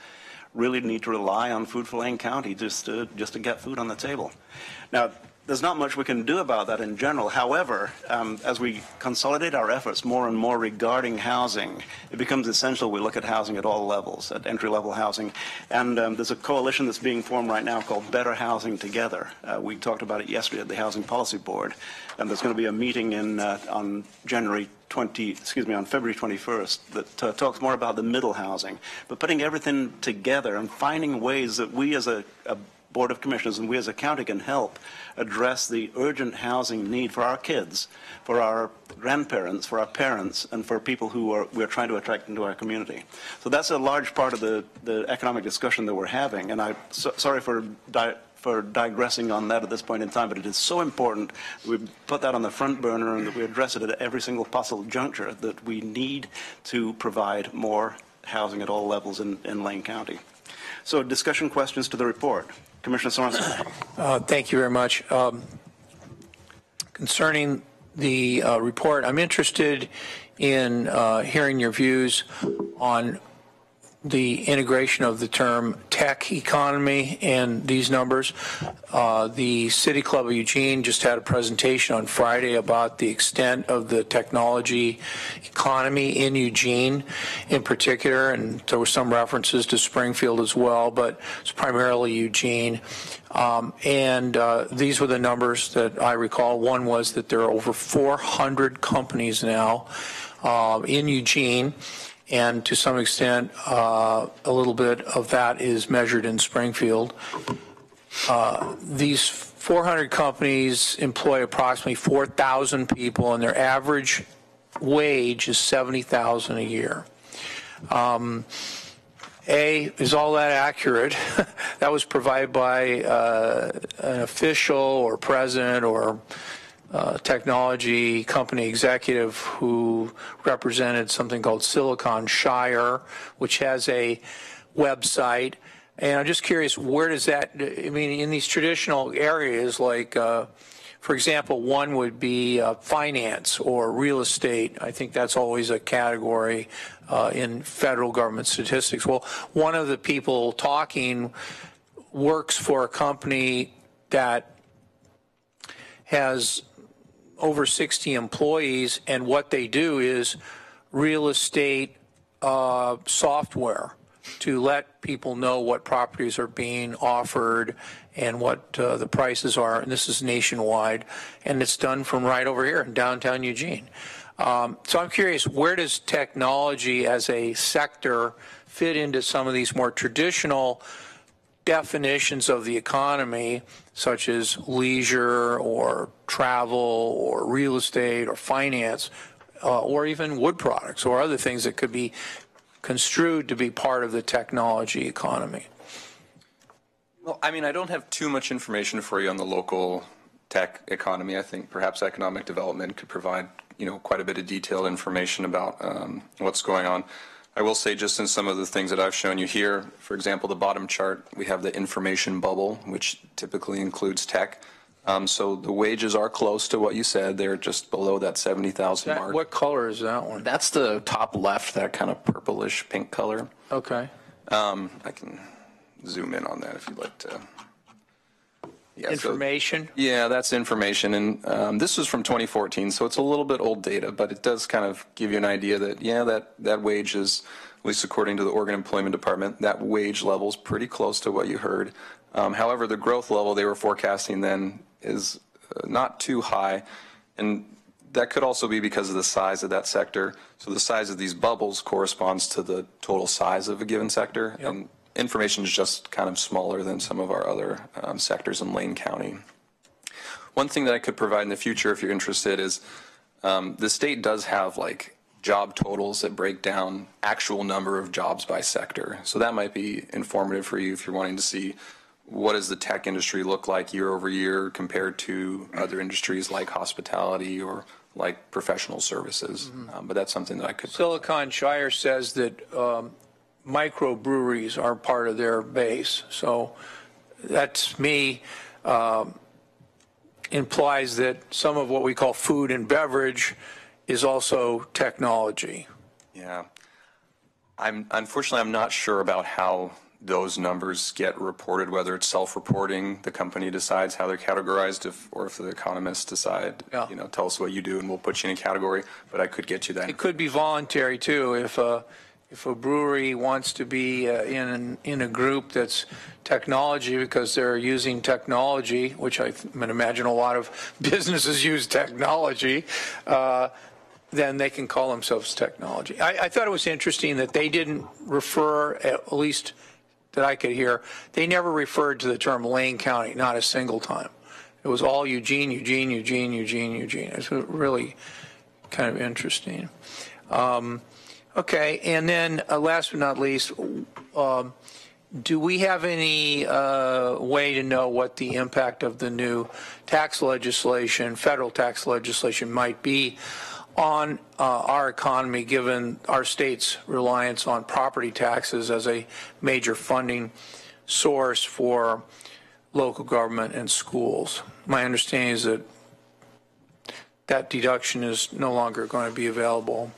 really need to rely on Food for Lane County just to get food on the table. Now, there's not much we can do about that in general. However, as we consolidate our efforts more and more regarding housing, it becomes essential we look at housing at all levels, at entry-level housing. And there's a coalition that's being formed right now called Better Housing Together. We talked about it yesterday at the Housing Policy Board, and there's going to be a meeting on February 21st that talks more about the middle housing. But putting everything together and finding ways that we as a Board of Commissioners and we as a county can help address the urgent housing need for our kids, for our grandparents, for our parents, and for people who we're trying to attract into our community. So that's a large part of the economic discussion that we're having. And I'm sorry for digressing on that at this point in time, but it is so important that we put that on the front burner and that we address it at every single possible juncture, that we need to provide more housing at all levels in Lane County. So discussion questions to the report. Commissioner Sorensen. Thank you very much. Concerning the report, I'm interested in hearing your views on the integration of the term tech economy and these numbers. The City Club of Eugene just had a presentation on Friday about the extent of the technology economy in Eugene in particular, and there were some references to Springfield as well, but it's primarily Eugene. These were the numbers that I recall. One was that there are over 400 companies now in Eugene, and to some extent, a little bit of that is measured in Springfield. These 400 companies employ approximately 4,000 people, and their average wage is $70,000 a year. Is all that accurate? That was provided by an official or president or technology company executive who represented something called Silicon Shire, which has a website. And I'm just curious, where does that, I mean, in these traditional areas, like, for example, one would be finance or real estate. I think that's always a category in federal government statistics. Well, one of the people talking works for a company that has over 60 employees, and what they do is real estate software to let people know what properties are being offered and what the prices are. And this is nationwide, and it's done from right over here in downtown Eugene. So I'm curious, where does technology as a sector fit into some of these more traditional definitions of the economy, such as leisure or travel or real estate or finance, or even wood products or other things that could be construed to be part of the technology economy? Well, I mean, I don't have too much information for you on the local tech economy. I think perhaps economic development could provide, quite a bit of detailed information about what's going on. I will say, just in some of the things that I've shown you here, for example, the bottom chart, we have the information bubble, which typically includes tech. So the wages are close to what you said. They're just below that 70,000 mark. What color is that one? That's the top left, that kind of purplish pink color. Okay. I can zoom in on that if you'd like to. Yeah, information? So, yeah, that's information. And this is from 2014, so it's a little bit old data, but it does kind of give you an idea that, yeah, that wage is, at least according to the Oregon Employment Department, that wage level is pretty close to what you heard. However, the growth level they were forecasting then is not too high, and that could also be because of the size of that sector. So the size of these bubbles corresponds to the total size of a given sector, Yep. and information is just kind of smaller than some of our other sectors in Lane County. One thing that I could provide in the future, if you're interested, is the state does have like job totals that break down actual number of jobs by sector. So that might be informative for you if you're wanting to see what does the tech industry look like year over year compared to other industries like hospitality or like professional services. But that's something that I could. Silicon Shire says that microbreweries are part of their base. So that, to me, implies that some of what we call food and beverage is also technology. Yeah. Unfortunately, I'm not sure about how those numbers get reported, whether it's self-reporting, the company decides how they're categorized, or if the economists decide, tell us what you do and we'll put you in a category, but I could get you that. It could be voluntary too. If a brewery wants to be in a group that's technology because they're using technology, which I imagine a lot of businesses use technology, then they can call themselves technology. I thought it was interesting that they didn't refer, at least that I could hear, they never referred to the term Lane County, not a single time. It was all Eugene, Eugene, Eugene, Eugene, Eugene. It's really kind of interesting. Okay, and then last but not least, do we have any way to know what the impact of the new tax legislation, federal tax legislation, might be on our economy, given our state's reliance on property taxes as a major funding source for local government and schools? My understanding is that that deduction is no longer going to be available.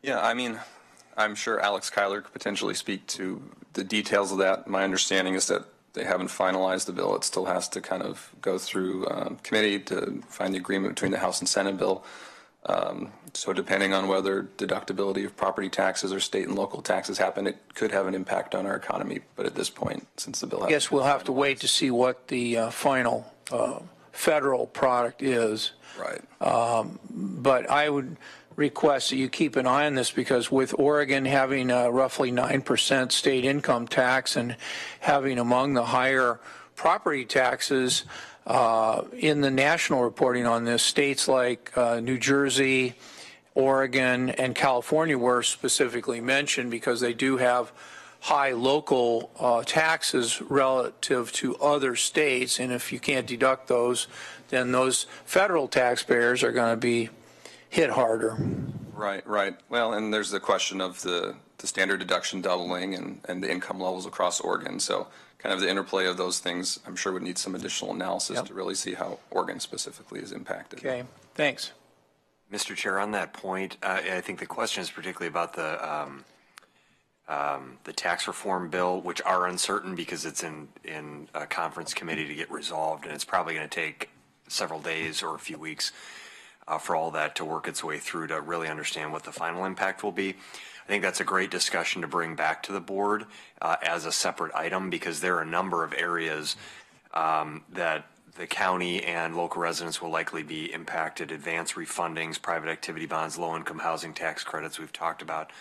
Yeah, I mean, I'm sure Alex Kyler could potentially speak to the details of that. My understanding is that they haven't finalized the bill. It still has to kind of go through committee to find the agreement between the House and Senate bill. So depending on whether deductibility of property taxes or state and local taxes happen, it could have an impact on our economy. But at this point, since the bill has, I guess we'll have to wait to see what the final federal product is. Right. But I would request that you keep an eye on this, because with Oregon having a roughly 9% state income tax and having among the higher property taxes in the national reporting on this, states like New Jersey, Oregon, and California were specifically mentioned because they do have high local taxes relative to other states, and if you can't deduct those, then those federal taxpayers are going to be hit harder. Right, right. Well, and there's the question of the standard deduction doubling and the income levels across Oregon. So kind of the interplay of those things, I'm sure would need some additional analysis to really see how Oregon specifically is impacted. Okay, thanks. Mr. Chair, on that point, I think the question is particularly about the tax reform bill, which are uncertain because it's in a conference committee to get resolved, and it's probably going to take several days or a few weeks for all that to work its way through to really understand what the final impact will be. I think that's a great discussion to bring back to the board as a separate item, because there are a number of areas that the county and local residents will likely be impacted. Advance refundings, private activity bonds, low-income housing tax credits we've talked about.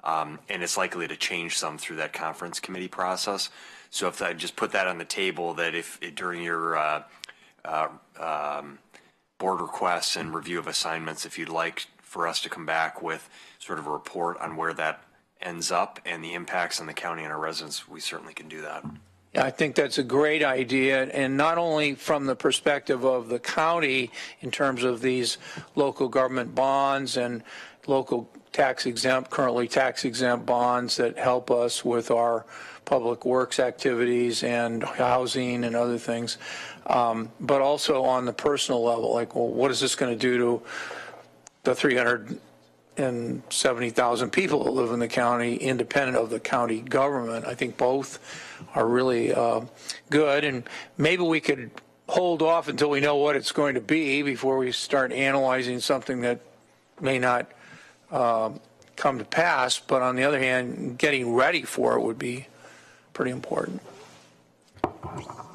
And it's likely to change some through that conference committee process. So if I just put that on the table, that if during your board requests and review of assignments, if you'd like for us to come back with sort of a report on where that ends up and the impacts on the county and our residents, we certainly can do that. Yeah, I think that's a great idea, and not only from the perspective of the county in terms of these local government bonds and local currently tax exempt bonds that help us with our public works activities and housing and other things, but also on the personal level, like, well, what is this going to do to the 370,000 people that live in the county, independent of the county government? I think both are really good, and maybe we could hold off until we know what it's going to be before we start analyzing something that may not come to pass. But on the other hand, getting ready for it would be pretty important.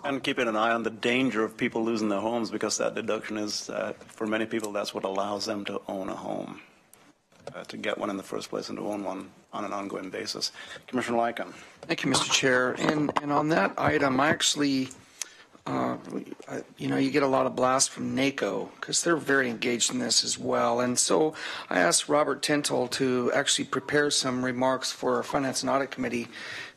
And keeping an eye on the danger of people losing their homes, because that deduction is, for many people, that's what allows them to own a home, to get one in the first place and to own one on an ongoing basis. Commissioner Lycan. Thank you, Mr. Chair. And on that item, I actually, you get a lot of blast from NACO because they're very engaged in this as well. And so I asked Robert Tintle to actually prepare some remarks for our Finance and Audit Committee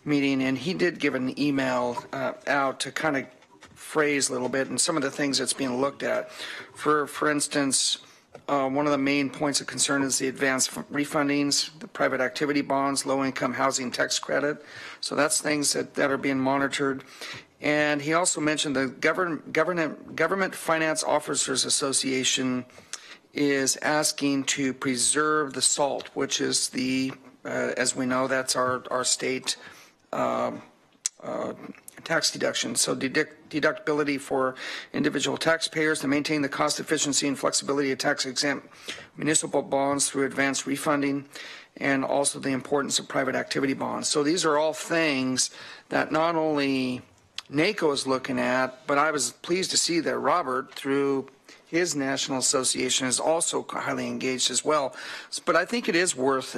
meeting, and he did give an email out to kind of phrase a little bit and some of the things that's being looked at. For instance, one of the main points of concern is the advance refundings, the private activity bonds, low-income housing tax credit. So that's things that are being monitored. And he also mentioned the Government Finance Officers Association is asking to preserve the SALT, which is the, as we know, that's our state tax deduction. So deductibility for individual taxpayers to maintain the cost efficiency and flexibility of tax-exempt municipal bonds through advanced refunding, and also the importance of private activity bonds. So these are all things that not only NACO is looking at, but I was pleased to see that Robert, through his national association, is also highly engaged as well. But I think it is worth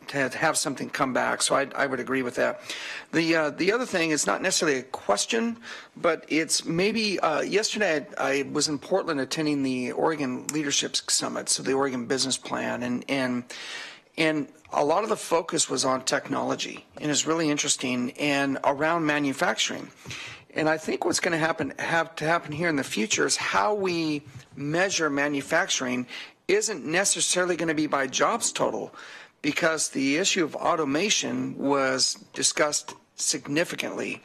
to have something come back, so I would agree with that. The other thing is not necessarily a question, but it's maybe, yesterday I was in Portland attending the Oregon Leadership Summit, so the Oregon Business Plan, and a lot of the focus was on technology, and it's really interesting, and around manufacturing. And I think what's going to happen here in the future is how we measure manufacturing isn't necessarily going to be by jobs total, because the issue of automation was discussed significantly.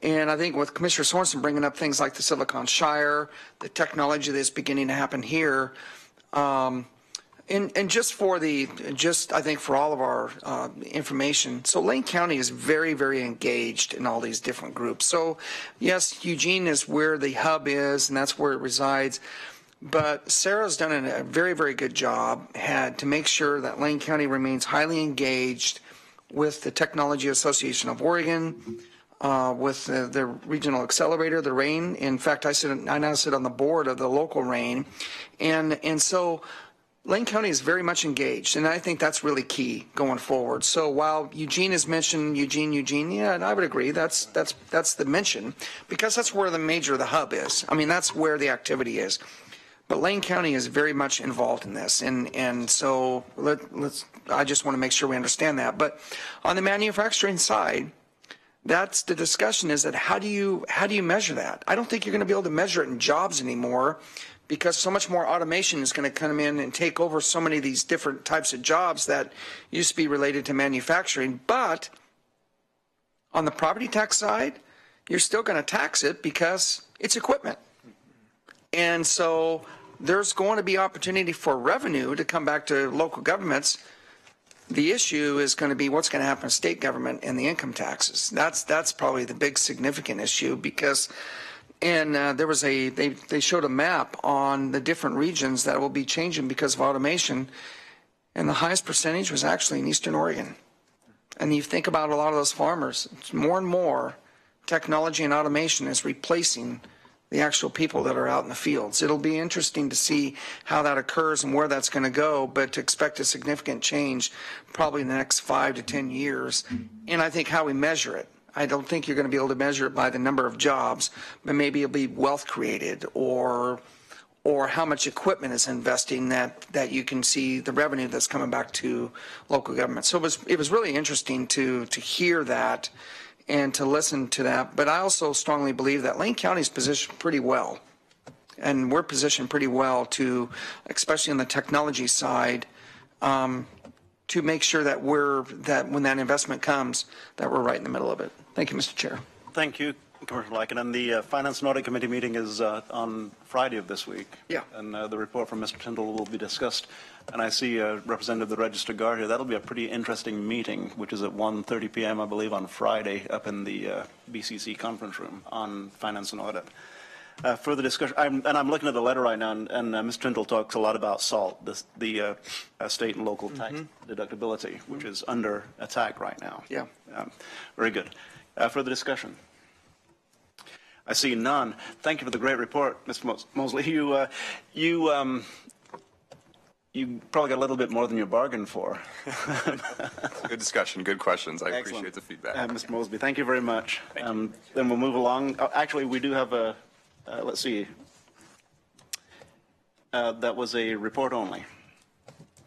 And I think with Commissioner Sorensen bringing up things like the Silicon Shire, the technology that's beginning to happen here, and just I think for all of our information, so Lane County is very, very engaged in all these different groups. So yes, Eugene is where the hub is, and that's where it resides. But Sarah's done a very, very good job to make sure that Lane County remains highly engaged with the Technology Association of Oregon, with the regional accelerator, the RAIN. In fact, I now sit on the board of the local RAIN, and so Lane County is very much engaged, and I think that's really key going forward. So while Eugene has mentioned Eugene, yeah, and I would agree, that's the mention, because that's where the hub is. I mean, that's where the activity is. But Lane County is very much involved in this, and so I just want to make sure we understand that. But on the manufacturing side, that's the discussion, is that how do you measure that? I don't think you're going to be able to measure it in jobs anymore, because so much more automation is going to come in and take over so many of these different types of jobs that used to be related to manufacturing. But on the property tax side, you're still going to tax it because it's equipment. And so there's going to be opportunity for revenue to come back to local governments. The issue is going to be what's going to happen to state government and the income taxes. That's probably the big significant issue, because there was they showed a map on the different regions that will be changing because of automation, and the highest percentage was actually in Eastern Oregon. And you think about a lot of those farmers, more and more technology and automation is replacing the actual people that are out in the fields. It'll be interesting to see how that occurs and where that's going to go, but to expect a significant change probably in the next 5 to 10 years. And I think how we measure it. I don't think you're going to be able to measure it by the number of jobs, but maybe it'll be wealth created, or how much equipment is investing that you can see the revenue that's coming back to local government. So it was really interesting to hear that and to listen to that. But I also strongly believe that Lane County is positioned pretty well, and we're positioned pretty well to, especially on the technology side, to make sure that when that investment comes, that we're right in the middle of it. Thank you, Mr. Chair. Thank you, Commissioner Lycan. And the Finance and Audit Committee meeting is on Friday of this week. Yeah. And the report from Mr. Tyndall will be discussed. And I see a representative of the Register Guard here. That'll be a pretty interesting meeting, which is at 1:30 p.m., I believe, on Friday up in the BCC conference room on finance and audit. Further discussion, I'm looking at the letter right now, and Mr. Tyndall talks a lot about SALT, the state and local tax deductibility, which is under attack right now. Yeah. Very good. Further discussion? I see none. Thank you for the great report, Mr. Mosley. You probably got a little bit more than you bargained for. Good discussion, good questions. I Excellent. appreciate the feedback. Mr. Mosby, thank you very much. Thank you. Then we'll move along. Actually, we do have a, let's see, that was a report only.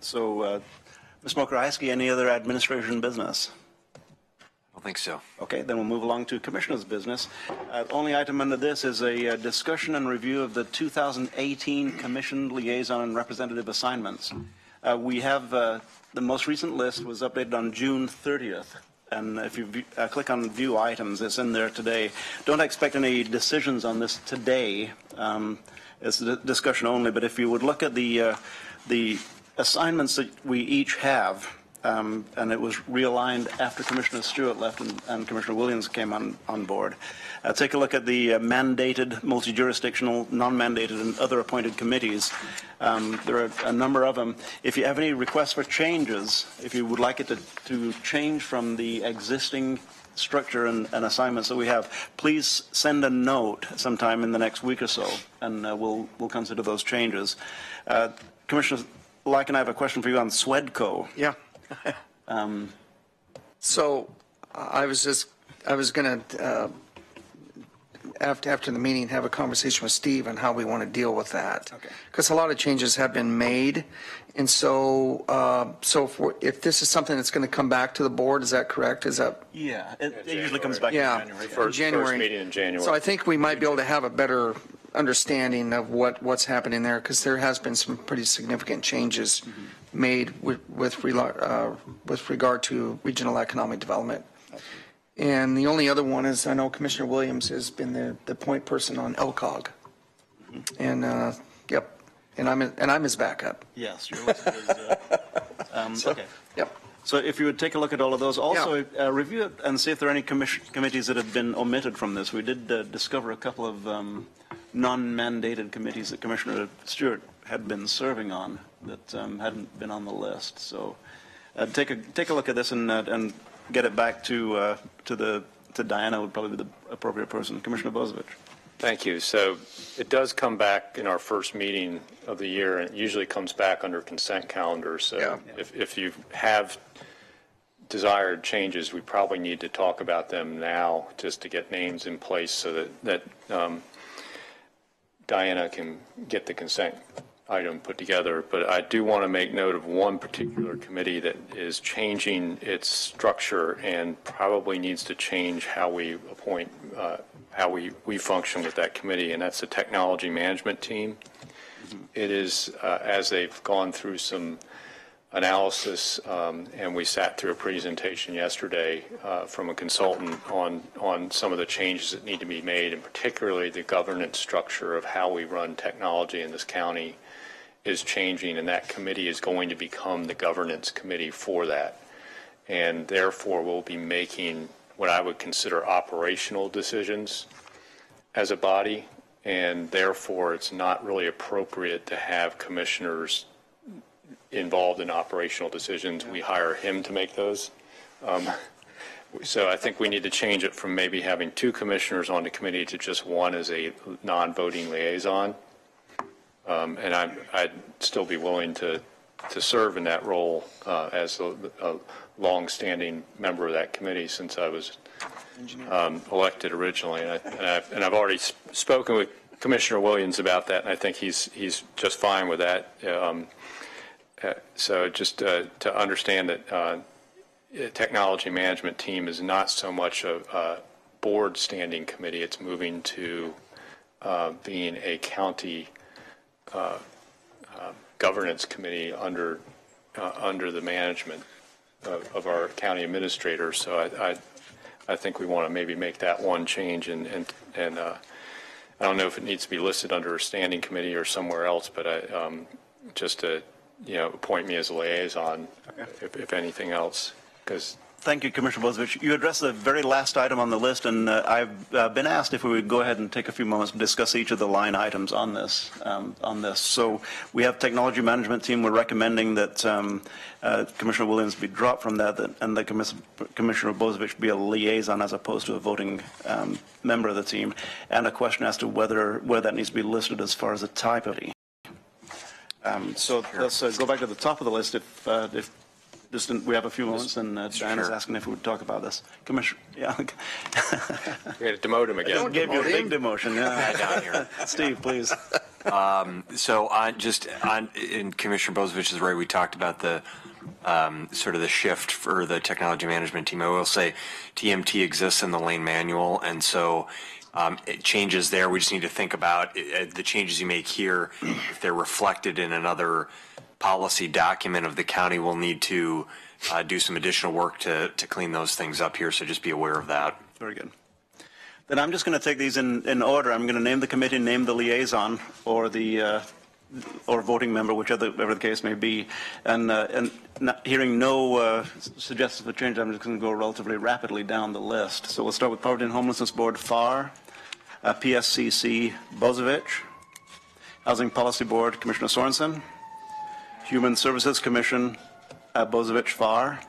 So, Ms. Mokrahasky, any other administration business? I don't think so. Okay, then we'll move along to Commissioner's business. Only item under this is a discussion and review of the 2018 Commission Liaison and Representative Assignments. We have the most recent list was updated on June 30th. And if you click on View Items, it's in there today. Don't expect any decisions on this today. It's a discussion only. But if you would look at the assignments that we each have, and it was realigned after Commissioner Stewart left and Commissioner Williams came on board. Take a look at the mandated, multi-jurisdictional, non-mandated, and other appointed committees. There are a number of them. If you have any requests for changes, if you would like it to change from the existing structure and assignments that we have, please send a note sometime in the next week or so, and we'll consider those changes. Commissioner Lycan, I have a question for you on SWEDCO. Yeah. So I was going to, after the meeting, have a conversation with Steve on how we want to deal with that. Okay. Because a lot of changes have been made. And so, if this is something that's going to come back to the board, is that correct? Is that? Yeah, it usually comes back Yeah. in January. First meeting in January. So I think we might be able to have a better understanding of what's happening there, because there has been some pretty significant changes made with regard to regional economic development. And the only other one is, I know Commissioner Williams has been the point person on LCOG. And yep, and I'm his backup. Yes, you're listed as, okay. Yep. So if you would take a look at all of those, also review it and see if there are any committees that have been omitted from this. We did discover a couple of non-mandated committees that Commissioner Stewart had been serving on that hadn't been on the list. So take a look at this and get it back to Diana would probably be the appropriate person. Commissioner Bozovich. Thank you. So it does come back in our first meeting of the year, and it usually comes back under consent calendar. So if you have desired changes, we probably need to talk about them now just to get names in place so that Diana can get the consent item put together. But I do want to make note of one particular committee that is changing its structure and probably needs to change how we appoint, how we function with that committee, and that's the technology management team. It is, as they've gone through some analysis, and we sat through a presentation yesterday from a consultant on some of the changes that need to be made, and particularly the governance structure of how we run technology in this county is changing, and that committee is going to become the governance committee for that. And therefore, we'll be making what I would consider operational decisions as a body, and therefore it's not really appropriate to have commissioners involved in operational decisions. We hire him to make those. So I think we need to change it from maybe having 2 commissioners on the committee to just one as a non-voting liaison. And I'd still be willing to serve in that role as a long-standing member of that committee since I was elected originally. And I've already spoken with Commissioner Williams about that, and I think he's just fine with that. So just to understand that technology management team is not so much a board standing committee, it's moving to being a county governance committee under the management of our county administrator. So I think we want to maybe make that one change, and I don't know if it needs to be listed under a standing committee or somewhere else, but just to appoint me as a liaison, if anything else, because. Thank you, Commissioner Bozievich. You addressed the very last item on the list, and I've been asked if we would go ahead and take a few moments to discuss each of the line items on this. So we have technology management team. We're recommending that Commissioner Williams be dropped from that, and that Commissioner Bozievich be a liaison as opposed to a voting member of the team, and a question as to where that needs to be listed as far as the type of it. So let's go back to the top of the list if we have a few moments, and Diana's asking if we would talk about this. Commissioner, yeah. We had to demote him again. Don't give you a big demotion. Yeah. Down here. Steve, please. So in Commissioner Bozievich is right. We talked about the sort of the shift for the technology management team. I will say TMT exists in the Lane manual, and so it changes there. We just need to think about the changes you make here. If they're reflected in another policy document of the county, we'll need to do some additional work to clean those things up here, so just be aware of that. Very good. Then I'm just going to take these in order. I'm going to name the committee, name the liaison, or the or voting member, whichever the case may be. And hearing no suggestions for change, I'm just going to go relatively rapidly down the list. So we'll start with Poverty and Homelessness Board, Farr. PSCC, Bozievich. Housing Policy Board, Commissioner Sorensen. Human Services Commission, Bozievich, Farr.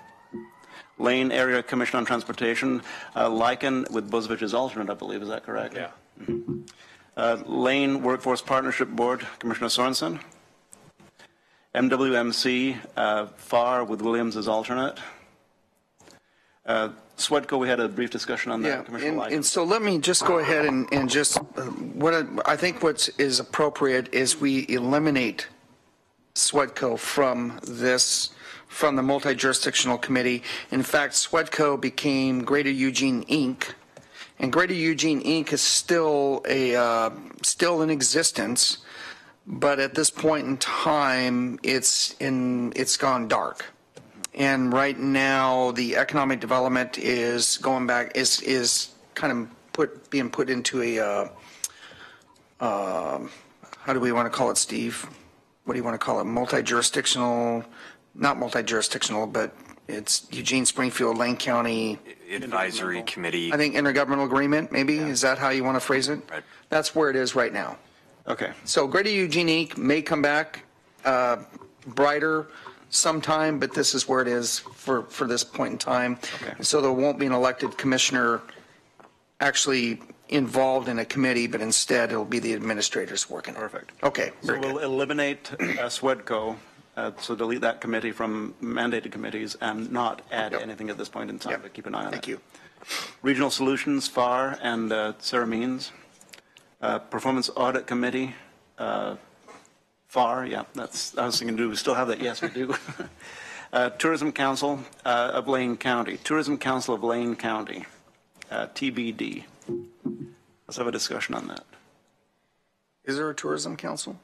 Lane Area Commission on Transportation, Lycan with Bozievich as alternate, I believe. Is that correct? Yeah. Mm-hmm. Lane Workforce Partnership Board, Commissioner Sorensen. MWMC, Farr with Williams as alternate. SWEDCO, we had a brief discussion on that. Yeah, Commissioner Lycan. and so let me just go ahead and just, I think what is appropriate is we eliminate SWEDCO from the multi-jurisdictional committee. In fact, SWEDCO became Greater Eugene Inc., and Greater Eugene Inc. is still in existence, but at this point in time, it's gone dark. And right now, the economic development is going back, is kind of being put into a, how do we want to call it, Steve? What do you want to call it? Multi-jurisdictional, not multi-jurisdictional, but it's Eugene, Springfield, Lane County. Advisory committee. I think intergovernmental agreement, maybe? Yeah. Is that how you want to phrase it? Right. That's where it is right now. Okay. So Greater Eugene Inc. may come back brighter sometime, but this is where it is for this point in time. Okay. So there won't be an elected commissioner actually involved in a committee, but instead it'll be the administrators working. Perfect. Okay, So very we'll good. eliminate SWEDCO, so delete that committee from mandated committees and not add Yep. anything at this point in time, Yep. but keep an eye on it. Thank you. Regional Solutions, FAR, and Sarah Means. Performance Audit Committee, FAR, yeah, that's, I was thinking, do we still have that? Yes, we do. Tourism Council of Lane County, Tourism Council of Lane County, TBD. Let's have a discussion on that. Is there a tourism council?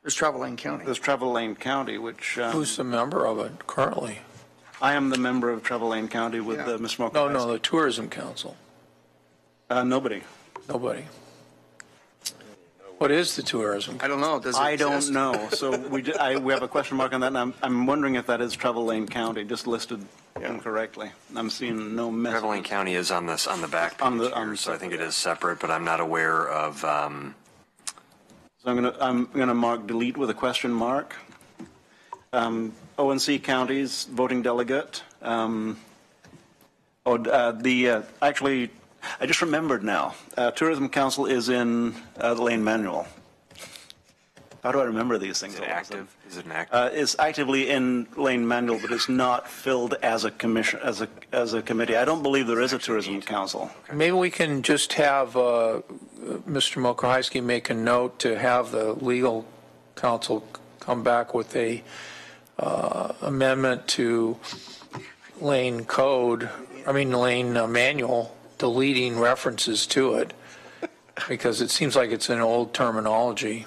There's Travel Lane County. There's Travel Lane County, which Who's the member of it currently? I am the member of Travel Lane County with Yeah. Ms. Smoker. No, the Tourism Council. Nobody. Nobody. What is the Tourism? I don't know. Does it I don't exist? know. So we have a question mark on that, and I'm wondering if that is Travel Lane County, just listed incorrectly. I'm seeing no message. Travel Lane County is on this, on the back On page the- on here, the so I think it is separate, but I'm not aware of, So I'm gonna mark delete with a question mark. ONC counties, voting delegate. Actually, I just remembered now. Tourism Council is in the Lane Manual. How do I remember these things? is it all of a sudden? active? Is it an active? It's actively in Lane Manual, but it's not filled as a commission, as a committee. I don't believe there is a tourism council. Maybe we can just have Mr. Mokrajski make a note to have the legal counsel come back with a amendment to Lane Manual, deleting references to it, because it seems like it's an old terminology.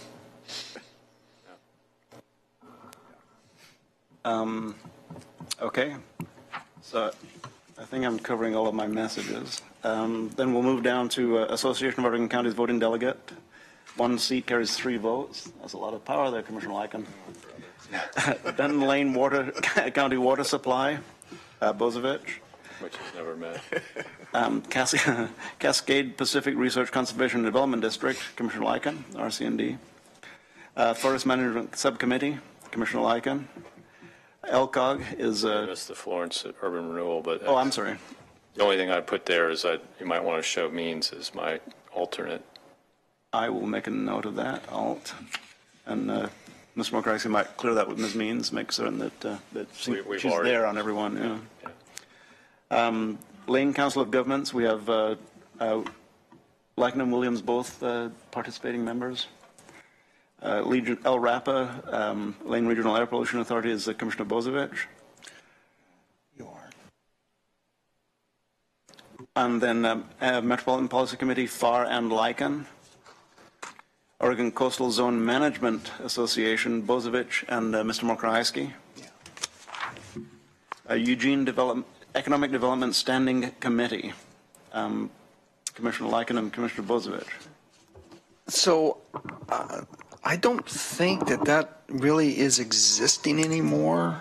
Okay, so I think I'm covering all of my messages. Then we'll move down to Association of Oregon Counties Voting Delegate. 1 seat carries 3 votes. That's a lot of power there, Commissioner Lycan. Then Lane County Water Supply, Bozovich. Which has never met. Cascade Pacific Research Conservation and Development District, Commissioner Lycan, RCND. Forest Management Subcommittee, Commissioner Lycan. LCOG is, I missed the Florence Urban Renewal, but oh, I'm sorry. the only thing I'd put there is that you might want to show Means as my alternate. I will make a note of that, alt. And Ms. Mokrajski might clear that with Ms. Means, make certain that We've she's already- there on everyone, yeah. Lane Council of Governments, we have Lycan and Williams both participating members. Legion El Rapa, Lane Regional Air Pollution Authority is Commissioner Bozovich. And then Metropolitan Policy Committee, FAR and Lycan. Oregon Coastal Zone Management Association, Bozovich and Mr. Mokrajski. Eugene Economic Development Standing Committee, Commissioner Lycan and Commissioner Bozovich. So I don't think that really is existing anymore.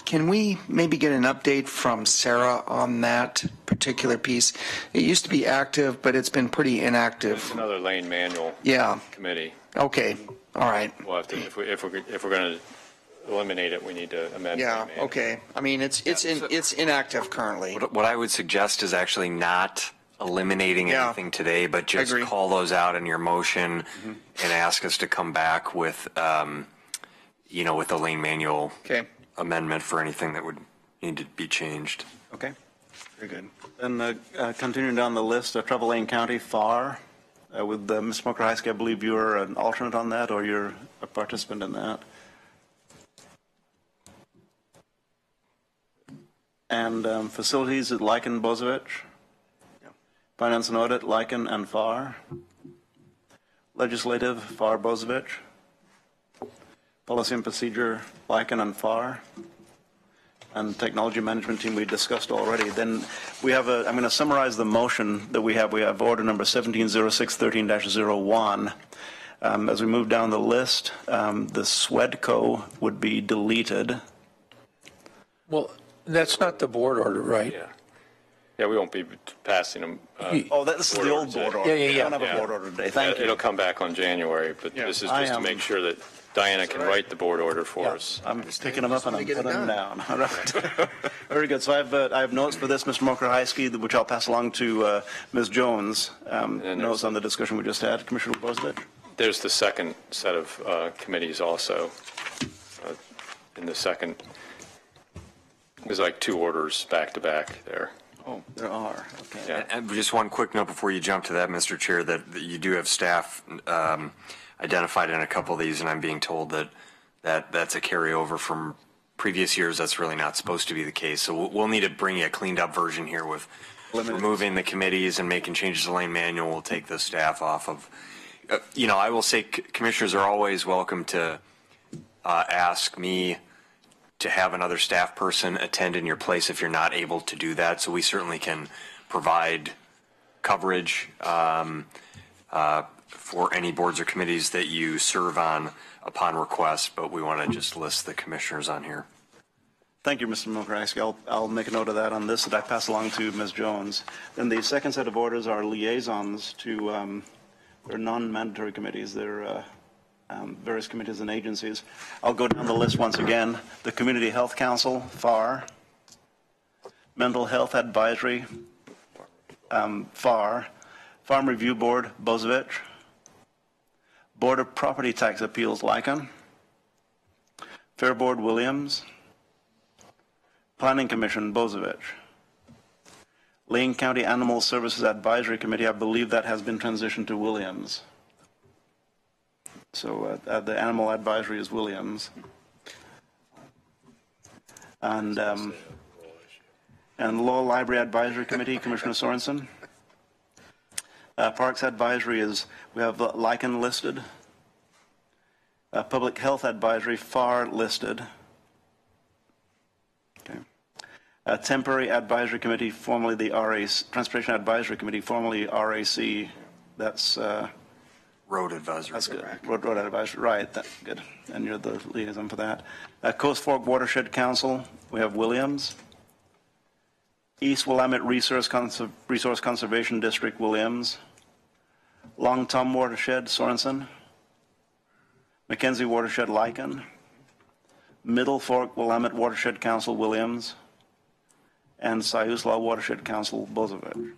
Can we maybe get an update from Sarah on that particular piece? It used to be active, but it's been pretty It's inactive. another Lane Manual Yeah. committee. Okay. All right. We'll have to, if we're going to eliminate it, we need to amend. Yeah. Lane Manual. Okay. I mean, it's inactive currently. What I would suggest is actually not eliminating Yeah. anything today, but just agree. call those out in your motion and ask us to come back with, with the Lane Manual Okay. amendment for anything that would need to be changed. Okay, very good. Then continuing down the list, Travel Lane County, FAR, with Ms. Mokrajski, I believe you're an alternate on that, or you're a participant in that. And Facilities at Lycan, Bozovich. Finance and Audit, Lycan and FAR. Legislative, FAR, Bozovich. Policy and Procedure, Lycan and FAR. And Technology Management Team we discussed already. Then we have I'm going to summarize the motion that we have. We have order number 170613-01. As we move down the list, the SWEDCO would be deleted. Well, that's not the board order, right? Yeah. Yeah, we won't be passing them. Oh, this is the old board order. Yeah. I don't have a board order today. Thank you. It'll come back on January, but Yeah, this is I just to am- make sure that Diana can write the board order for us. I'm picking them up and I'm get it putting them down. All right. Very good. So I have notes for this, Mr. Mokrzycki, which I'll pass along to Ms. Jones. Notes on the discussion we just had. Commissioner Bozievich? There's the second set of committees also. In the second, there's like 2 orders back to back there. Oh, there are. Okay. Yeah. And just one quick note before you jump to that, Mr. Chair, that you do have staff identified in a couple of these, and I'm being told that that's a carryover from previous years. That's really not supposed to be the case. So we'll need to bring you a cleaned up version here with removing the committees and making changes to the lane manual. We'll take the staff off of, I will say commissioners are always welcome to ask me to have another staff person attend in your place if you're not able to do that. So we certainly can provide coverage for any boards or committees that you serve on upon request, but we want to just list the commissioners on here. Thank you, Mr. Mokrzycki. I'll make a note of that on this that I pass along to Ms. Jones. Then the second set of orders are liaisons to they're non-mandatory committees. They're various committees and agencies. I'll go down the list once again. The Community Health Council, FAR. Mental Health Advisory, FAR. Farm Review Board, Bozievich. Board of Property Tax Appeals, Lycan. Fair Board, Williams. Planning Commission, Bozievich. Lane County Animal Services Advisory Committee, I believe that has been transitioned to Williams. So the Animal Advisory is Williams. And Law Library Advisory Committee, Commissioner Sorensen. Parks Advisory is, we have Lycan listed. Public Health Advisory, FAR listed. Okay. Temporary Advisory Committee, formerly the RAC, Transportation Advisory Committee, formerly RAC. That's Road Advisory. That's good. Road Advisory, right, that's good. And you're the liaison for that. Coast Fork Watershed Council, we have Williams. East Willamette Resource Conservation District, Williams. Long Tom Watershed, Sorensen. Mackenzie Watershed, Lycan. Middle Fork Willamette Watershed Council, Williams. And Siuslaw Watershed Council, Bozievich.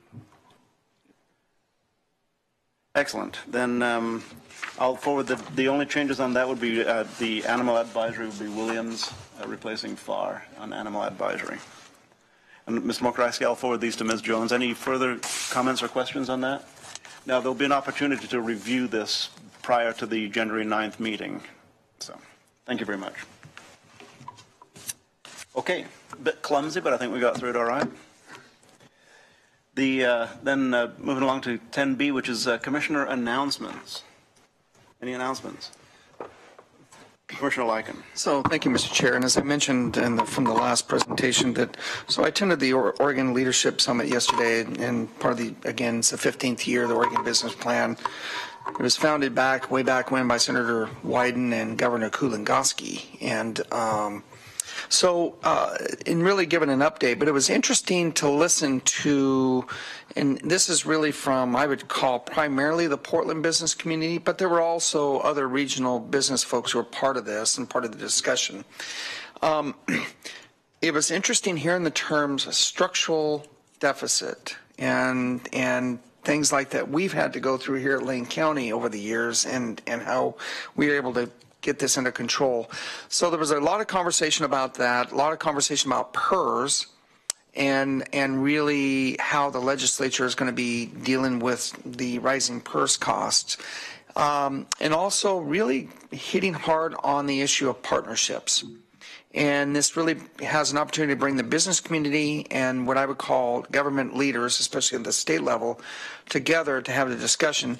Excellent. Then I'll forward the only changes on that would be the Animal Advisory would be Williams, replacing FAR on Animal Advisory. And Ms. Mokrzycki, I'll forward these to Ms. Jones. Any further comments or questions on that? Now, there'll be an opportunity to review this prior to the January 9th meeting. So, thank you very much. Okay, a bit clumsy, but I think we got through it all right. Then moving along to 10B, which is Commissioner announcements. Any announcements? Commissioner Lycan. So thank you, Mr. Chair. And as I mentioned from the last presentation, so I attended the Oregon Leadership Summit yesterday, and part of again, it's the 15th year of the Oregon Business Plan. It was founded way back when by Senator Wyden and Governor Kulongoski. And in really giving an update, but it was interesting to listen to, and this is really from, I would call primarily the Portland business community, but there were also other regional business folks who were part of this and part of the discussion. It was interesting hearing the terms structural deficit and things like that we've had to go through here at Lane County over the years, and how we were able to get this under control. So there was a lot of conversation about that, a lot of conversation about PERS, and really how the legislature is going to be dealing with the rising PERS costs. And also really hitting hard on the issue of partnerships. And this really has an opportunity to bring the business community and what I would call government leaders, especially at the state level, together to have the discussion.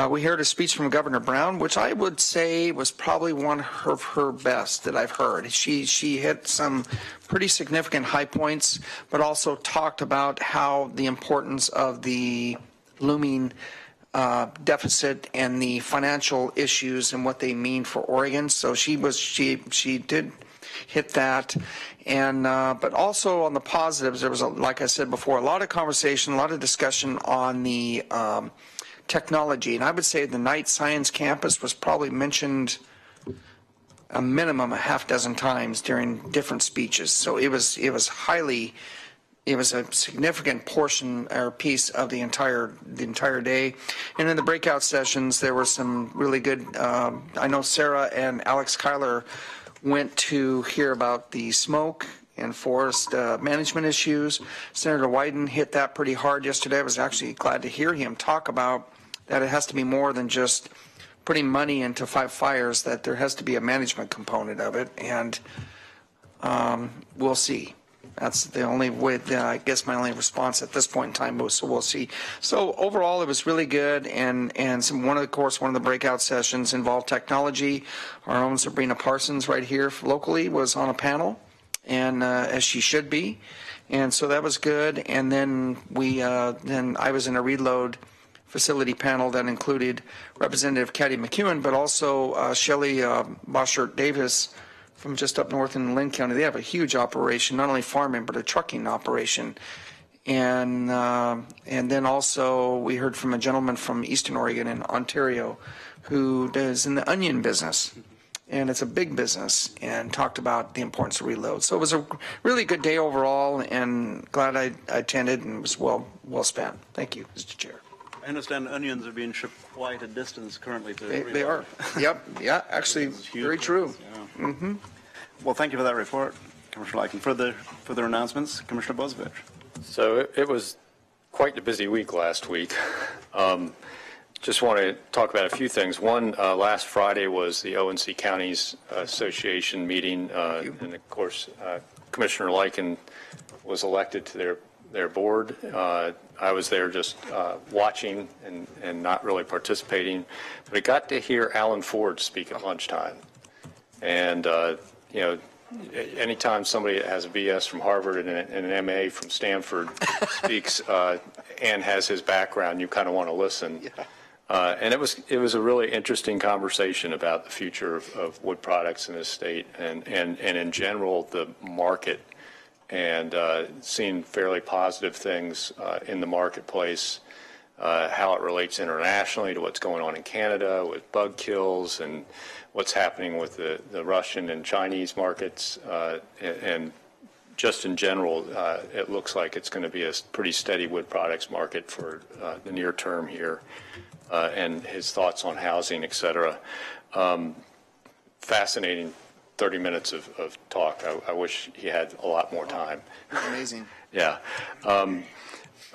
We heard a speech from Governor Brown, which I would say was probably one of her best that I've heard. She hit some pretty significant high points, but also talked about how the importance of the looming deficit and the financial issues and what they mean for Oregon. So she did hit that, and but also on the positives, there was, like I said before, a lot of conversation, a lot of discussion on the technology, and I would say the Knight Science Campus was probably mentioned a minimum a half dozen times during different speeches. So it was a significant portion or piece of the entire day. And in the breakout sessions, there were some really good, I know Sarah and Alex Kyler went to hear about the smoke and forest management issues. Senator Wyden hit that pretty hard yesterday. I was actually glad to hear him talk about that it has to be more than just putting money into five fires, that there has to be a management component of it, and we'll see. That's the only way, I guess my only response at this point in time was, so we'll see. So overall, it was really good, and one of the breakout sessions involved technology. Our own Sabrina Parsons right here locally was on a panel, and as she should be, and so that was good. And then then I was in a reload facility panel that included Representative Caddy McEwen, but also Shelley Boschert Davis from just up north in Lynn County. They have a huge operation, not only farming, but a trucking operation. And then also we heard from a gentleman from Eastern Oregon in Ontario who is in the onion business. And it's a big business, and talked about the importance of reload. So it was a really good day overall, and glad I attended, and it was well spent. Thank you, Mr. Chair. I understand onions are being shipped quite a distance currently to reload. They are. Yep. Yeah, actually, very true. Yeah. Mm-hmm. Well, thank you for that report, Commissioner Lycan. Further announcements, Commissioner Bozovich. So it was quite a busy week last week. Just want to talk about a few things. One, last Friday was the ONC Counties Association meeting, and of course, Commissioner Lycan was elected to their board. I was there just watching and not really participating, but I got to hear Alan Ford speak at lunchtime. And anytime somebody that has a BS from Harvard and an MA from Stanford speaks and has his background, you kind of want to listen. Yeah. And it was a really interesting conversation about the future of wood products in this state and in general the market, and seeing fairly positive things in the marketplace, how it relates internationally to what's going on in Canada with bug kills and what's happening with the Russian and Chinese markets, and just in general, it looks like it's going to be a pretty steady wood products market for the near term here. And his thoughts on housing, et cetera. Fascinating 30 minutes of talk. I wish he had a lot more time. Amazing. Yeah. I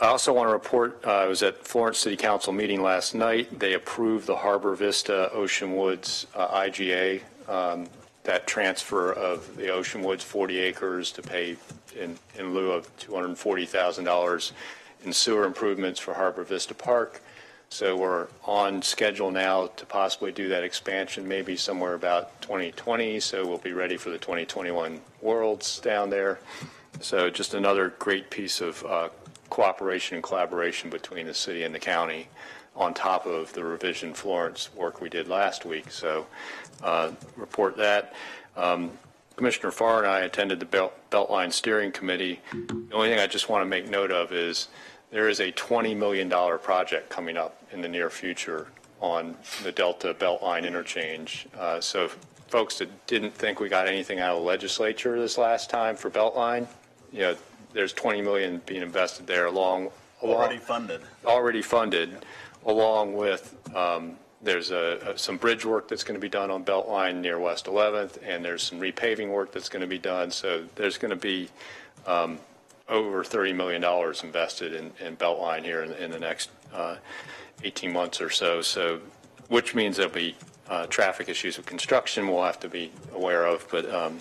also want to report, I was at Florence City Council meeting last night. They approved the Harbor Vista Ocean Woods IGA, that transfer of the Ocean Woods 40 acres to pay in lieu of $240,000 in sewer improvements for Harbor Vista Park. So we're on schedule now to possibly do that expansion maybe somewhere about 2020. So we'll be ready for the 2021 Worlds down there. So just another great piece of cooperation and collaboration between the city and the county on top of the Revision Florence work we did last week. So report that. Commissioner Farr and I attended the Beltline Steering Committee. The only thing I just want to make note of is there is a $20 million project coming up in the near future on the Delta Beltline interchange. So folks that didn't think we got anything out of the legislature this last time for Beltline, there's $20 million being invested there already funded, along with there's some bridge work that's going to be done on Beltline near West 11th, and there's some repaving work that's going to be done. So there's going to be over $30 million invested in Beltline here in the next 18 months or so. So, which means there'll be traffic issues with construction we'll have to be aware of, but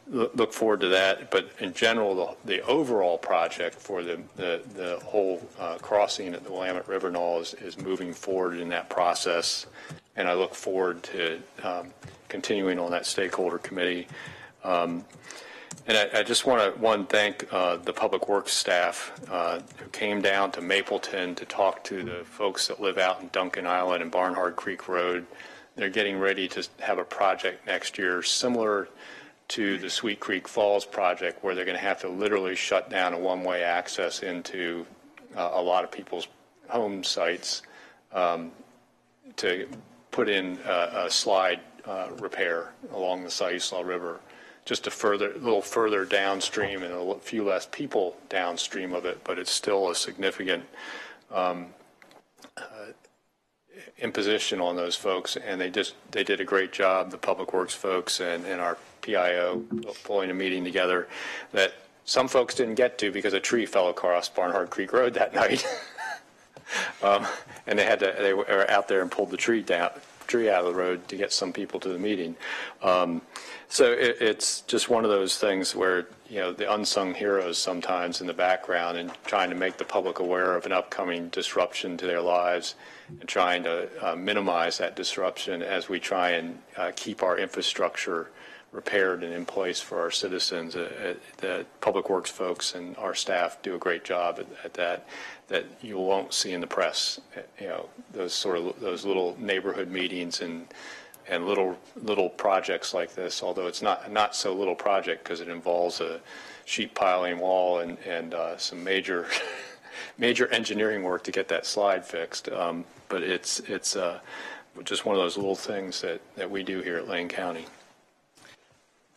look forward to that. But in general, the overall project for the whole crossing at the Willamette River Knoll is moving forward in that process, and I look forward to continuing on that stakeholder committee. And I just want to thank the Public Works staff who came down to Mapleton to talk to the folks that live out in Duncan Island and Barnhard Creek Road. They're getting ready to have a project next year similar to the Sweet Creek Falls project, where they're going to have to literally shut down a one-way access into a lot of people's home sites to put in a slide repair along the Siuslaw River, just a little further downstream and a few less people downstream of it, but it's still a significant imposition on those folks, and they did a great job, the Public Works folks and our PIO, pulling a meeting together that some folks didn't get to because a tree fell across Barnhart Creek Road that night. And they were out there and pulled the tree out of the road to get some people to the meeting. So it's just one of those things where, the unsung heroes sometimes in the background and trying to make the public aware of an upcoming disruption to their lives and trying to minimize that disruption as we try and keep our infrastructure repaired and in place for our citizens. The Public Works folks and our staff do a great job at that you won't see in the press. Those little neighborhood meetings and little projects like this, although it's not so little project because it involves a sheet piling wall and some major engineering work to get that slide fixed. But it's just one of those little things that we do here at Lane County.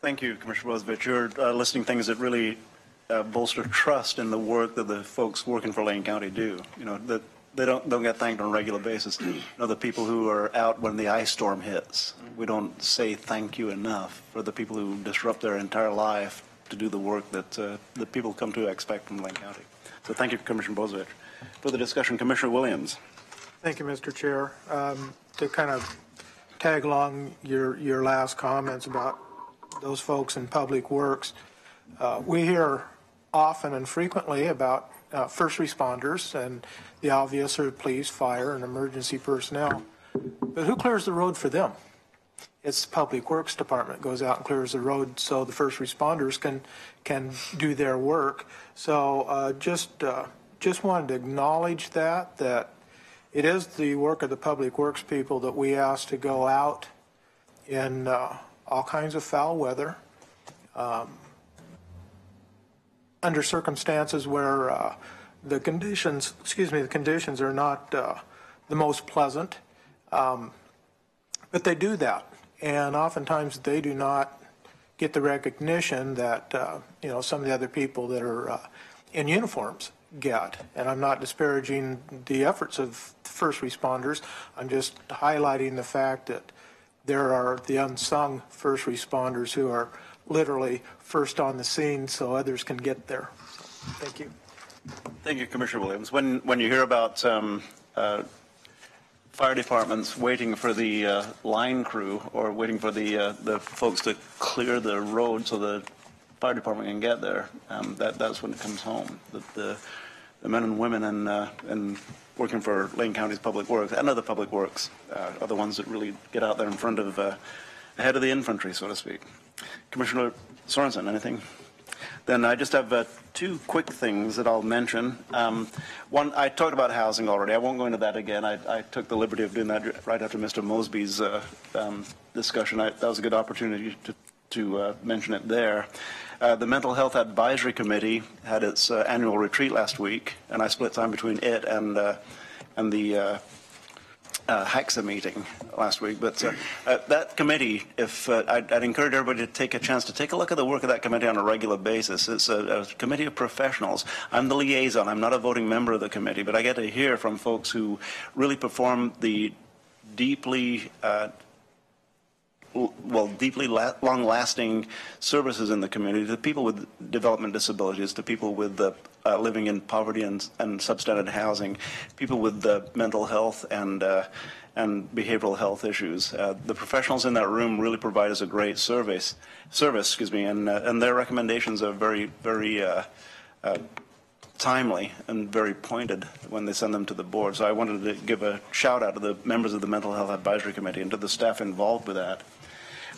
Thank you, Commissioner Bozovich. You're listing things that really bolster trust in the work that the folks working for Lane County do. That they don't get thanked on a regular basis. The people who are out when the ice storm hits, we don't say thank you enough for the people who disrupt their entire life to do the work that the people come to expect from Lane County. So thank you, Commissioner Bozovich. For the discussion, Commissioner Williams. Thank you, Mr. Chair. To kind of tag along your last comments about those folks in Public Works, we hear often and frequently about first responders, and the obvious are police, fire, and emergency personnel. But who clears the road for them? It's the Public Works Department goes out and clears the road so the first responders can do their work. So just wanted to acknowledge that it is the work of the Public Works people that we ask to go out in all kinds of foul weather, under circumstances where the conditions are not the most pleasant, but they do that, and oftentimes they do not get the recognition that some of the other people that are in uniforms get. And I'm not disparaging the efforts of first responders. I'm just highlighting the fact that there are the unsung first responders who are literally first on the scene so others can get there. Thank you. Thank you, Commissioner Williams. When you hear about fire departments waiting for the line crew or waiting for the folks to clear the road so the fire department can get there, that's when it comes home. The men and women and working for Lane County's Public Works and other Public Works are the ones that really get out there in front of ahead of the infantry, so to speak. Commissioner Sorensen, anything? Then I just have two quick things that I'll mention. One, I talked about housing already. I won't go into that again. I took the liberty of doing that right after Mr. Mosby's discussion. That was a good opportunity to mention it there. The Mental Health Advisory Committee had its annual retreat last week, and I split time between it and the HACSA meeting last week. But that committee, I'd encourage everybody to take a chance to take a look at the work of that committee on a regular basis. It's a committee of professionals. I'm the liaison. I'm not a voting member of the committee, but I get to hear from folks who really perform the deeply long-lasting services in the community to people with development disabilities, to people with living in poverty and substandard housing, people with mental health and behavioral health issues. The professionals in that room really provide us a great service, and their recommendations are very, very timely and very pointed when they send them to the board. So I wanted to give a shout out to the members of the Mental Health Advisory Committee and to the staff involved with that.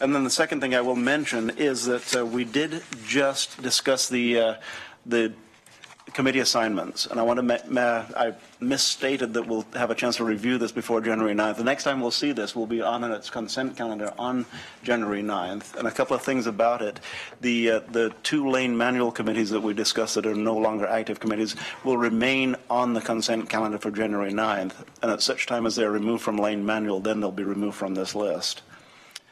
And then the second thing I will mention is that we did just discuss the committee assignments, and I want to I misstated that we'll have a chance to review this before January 9th. The next time we'll see this will be on its consent calendar on January 9th. And a couple of things about it. The two lane manual committees that we discussed that are no longer active committees will remain on the consent calendar for January 9th. And at such time as they're removed from lane manual, then they'll be removed from this list.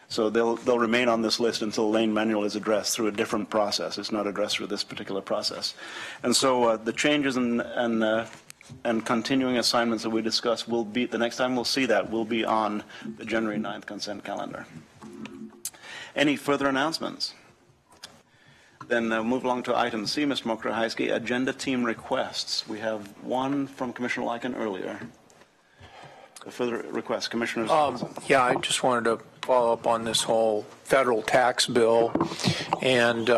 So they'll remain on this list until Lane Manual is addressed through a different process. It's not addressed through this particular process. And so the changes and continuing assignments that we discussed will be, the next time we'll see that, will be on the January 9th consent calendar. Any further announcements? Then move along to item C, Mr. Mokrahajski, agenda team requests. We have one from Commissioner Lycan earlier. A further request, Commissioner Swanson. Yeah, I just wanted to follow up on this whole federal tax bill. And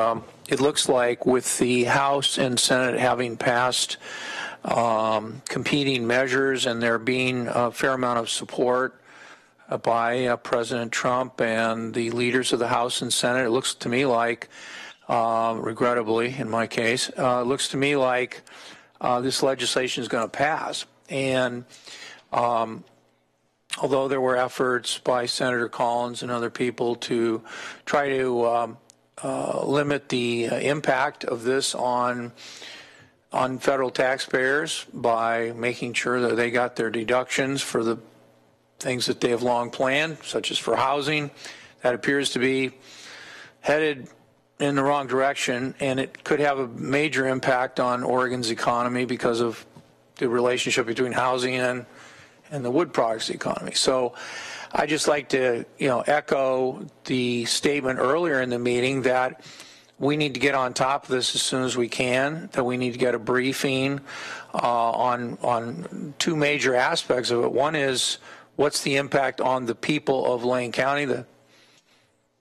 it looks like with the House and Senate having passed competing measures and there being a fair amount of support by President Trump and the leaders of the House and Senate, it looks to me like, regrettably in my case, it looks to me like this legislation is going to pass. And although there were efforts by Senator Collins and other people to try to limit the impact of this on federal taxpayers by making sure that they got their deductions for the things that they have long planned, such as for housing, that appears to be headed in the wrong direction, and it could have a major impact on Oregon's economy because of the relationship between housing and the wood products economy. So I just like to, echo the statement earlier in the meeting that we need to get on top of this as soon as we can, that we need to get a briefing on two major aspects of it. One is, what's the impact on the people of Lane County,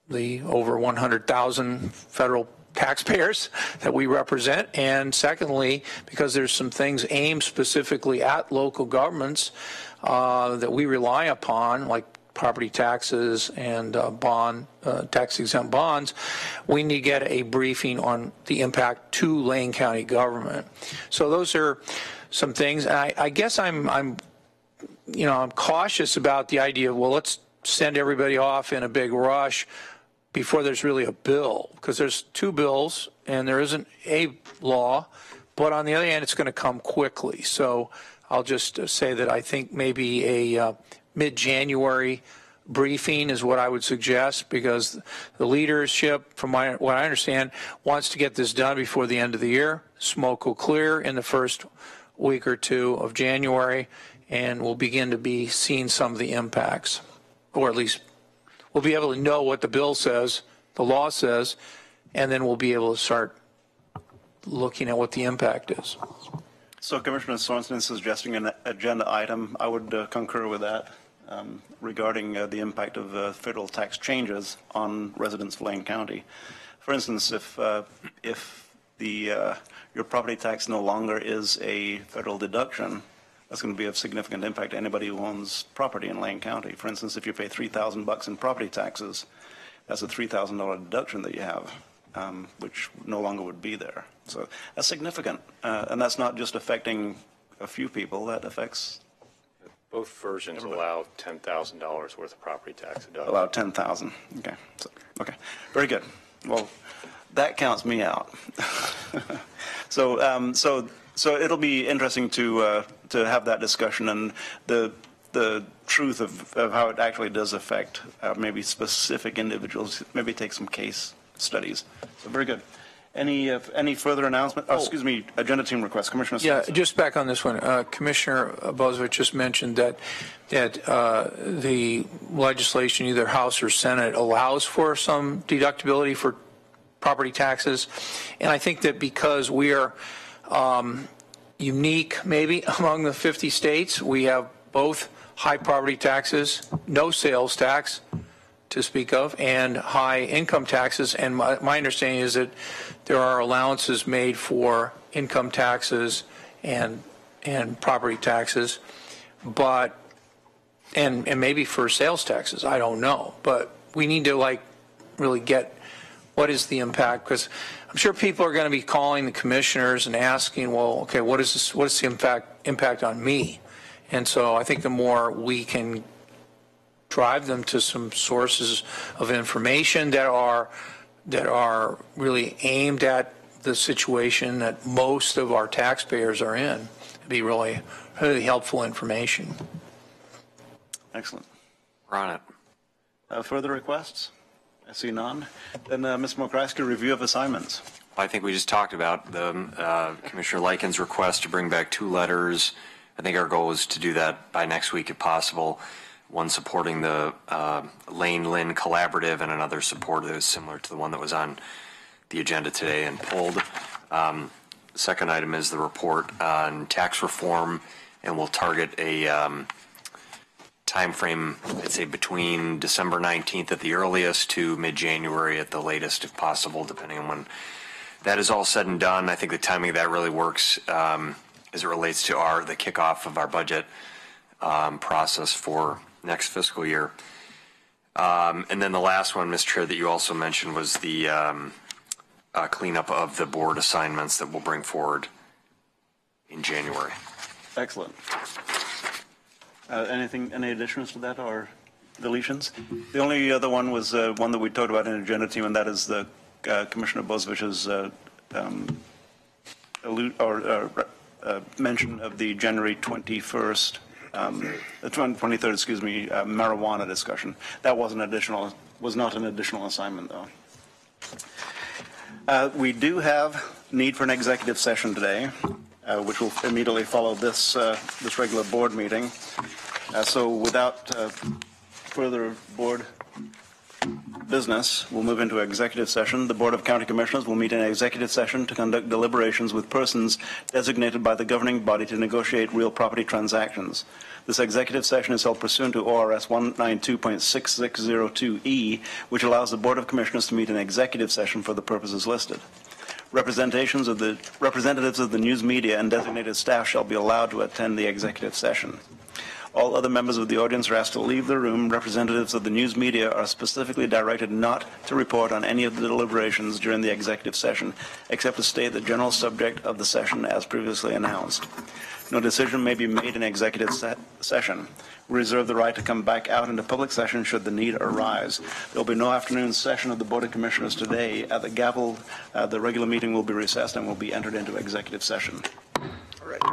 the over 100,000 federal taxpayers that we represent? And secondly, because there's some things aimed specifically at local governments that we rely upon, like property taxes and tax-exempt bonds, we need to get a briefing on the impact to Lane County government. So those are some things. I guess I'm cautious about the idea of, well, let's send everybody off in a big rush before there's really a bill, because there's two bills and there isn't a law, but on the other hand, it's going to come quickly. So I'll just say that I think maybe a mid-January briefing is what I would suggest, because the leadership, from what I understand, wants to get this done before the end of the year. Smoke will clear in the first week or two of January, and we'll begin to be seeing some of the impacts, or at least we'll be able to know what the bill says, the law says, and then we'll be able to start looking at what the impact is. So Commissioner Sorensen is suggesting an agenda item. I would concur with that regarding the impact of federal tax changes on residents of Lane County. For instance, if your property tax no longer is a federal deduction, that's going to be of significant impact to anybody who owns property in Lane County. For instance, if you pay $3,000 in property taxes, that's a $3,000 deduction that you have, which no longer would be there. So that's significant, and that's not just affecting a few people. That affects both versions everybody. Allow $10,000 worth of property tax deduction. Allow 10,000. Okay. So, okay. Very good. Well, that counts me out. So it'll be interesting to have that discussion and the truth of how it actually does affect maybe specific individuals. Maybe take some case studies. So very good. Any further announcement? Oh, excuse me, agenda team request. Commissioner Yeah, Swanson. just back on this one. Commissioner Bozievich just mentioned that the legislation, either House or Senate, allows for some deductibility for property taxes. And I think that because we are unique maybe among the 50 states, we have both high property taxes, no sales tax to speak of, and high income taxes. And my understanding is that there are allowances made for income taxes and property taxes, but and maybe for sales taxes. I don't know, but we need to really get what is the impact, because I'm sure people are going to be calling the commissioners and asking, well, okay, what is this? What is the impact on me? And so I think the more we can drive them to some sources of information that are really aimed at the situation that most of our taxpayers are in, it'd be really, really helpful information. Excellent. We're on it. Further requests? I see none. Then, Ms. Mokraska, review of assignments. I think we just talked about the Commissioner Lycan's request to bring back 2 letters. I think our goal is to do that by next week if possible. One supporting the Lane Lynn Collaborative and another support that was similar to the one that was on the agenda today and pulled. The second item is the report on tax reform, and we'll target a time frame, I'd say between December 19th at the earliest to mid-January at the latest if possible, depending on when that is all said and done. I think the timing of that really works as it relates to the kickoff of our budget process for next fiscal year. And then the last one, Mr. Chair, that you also mentioned was the cleanup of the board assignments that we'll bring forward in January. Excellent. Any additions to that or deletions? The only other one was one that we talked about in the agenda team, and that is the Commissioner Bozovich's mention of the January 21st, the 23rd, excuse me, marijuana discussion. That was not an additional assignment, though. We do have need for an executive session today, which will immediately follow this regular board meeting. So without further board business, we'll move into executive session. The Board of County Commissioners will meet in executive session to conduct deliberations with persons designated by the governing body to negotiate real property transactions. This executive session is held pursuant to ORS 192.6602E, which allows the Board of Commissioners to meet in executive session for the purposes listed. Representatives of the news media and designated staff shall be allowed to attend the executive session. All other members of the audience are asked to leave the room. Representatives of the news media are specifically directed not to report on any of the deliberations during the executive session, except to state the general subject of the session as previously announced. No decision may be made in executive session. We reserve the right to come back out into public session should the need arise. There will be no afternoon session of the Board of Commissioners today. At the gavel, the regular meeting will be recessed and will be entered into executive session. All right.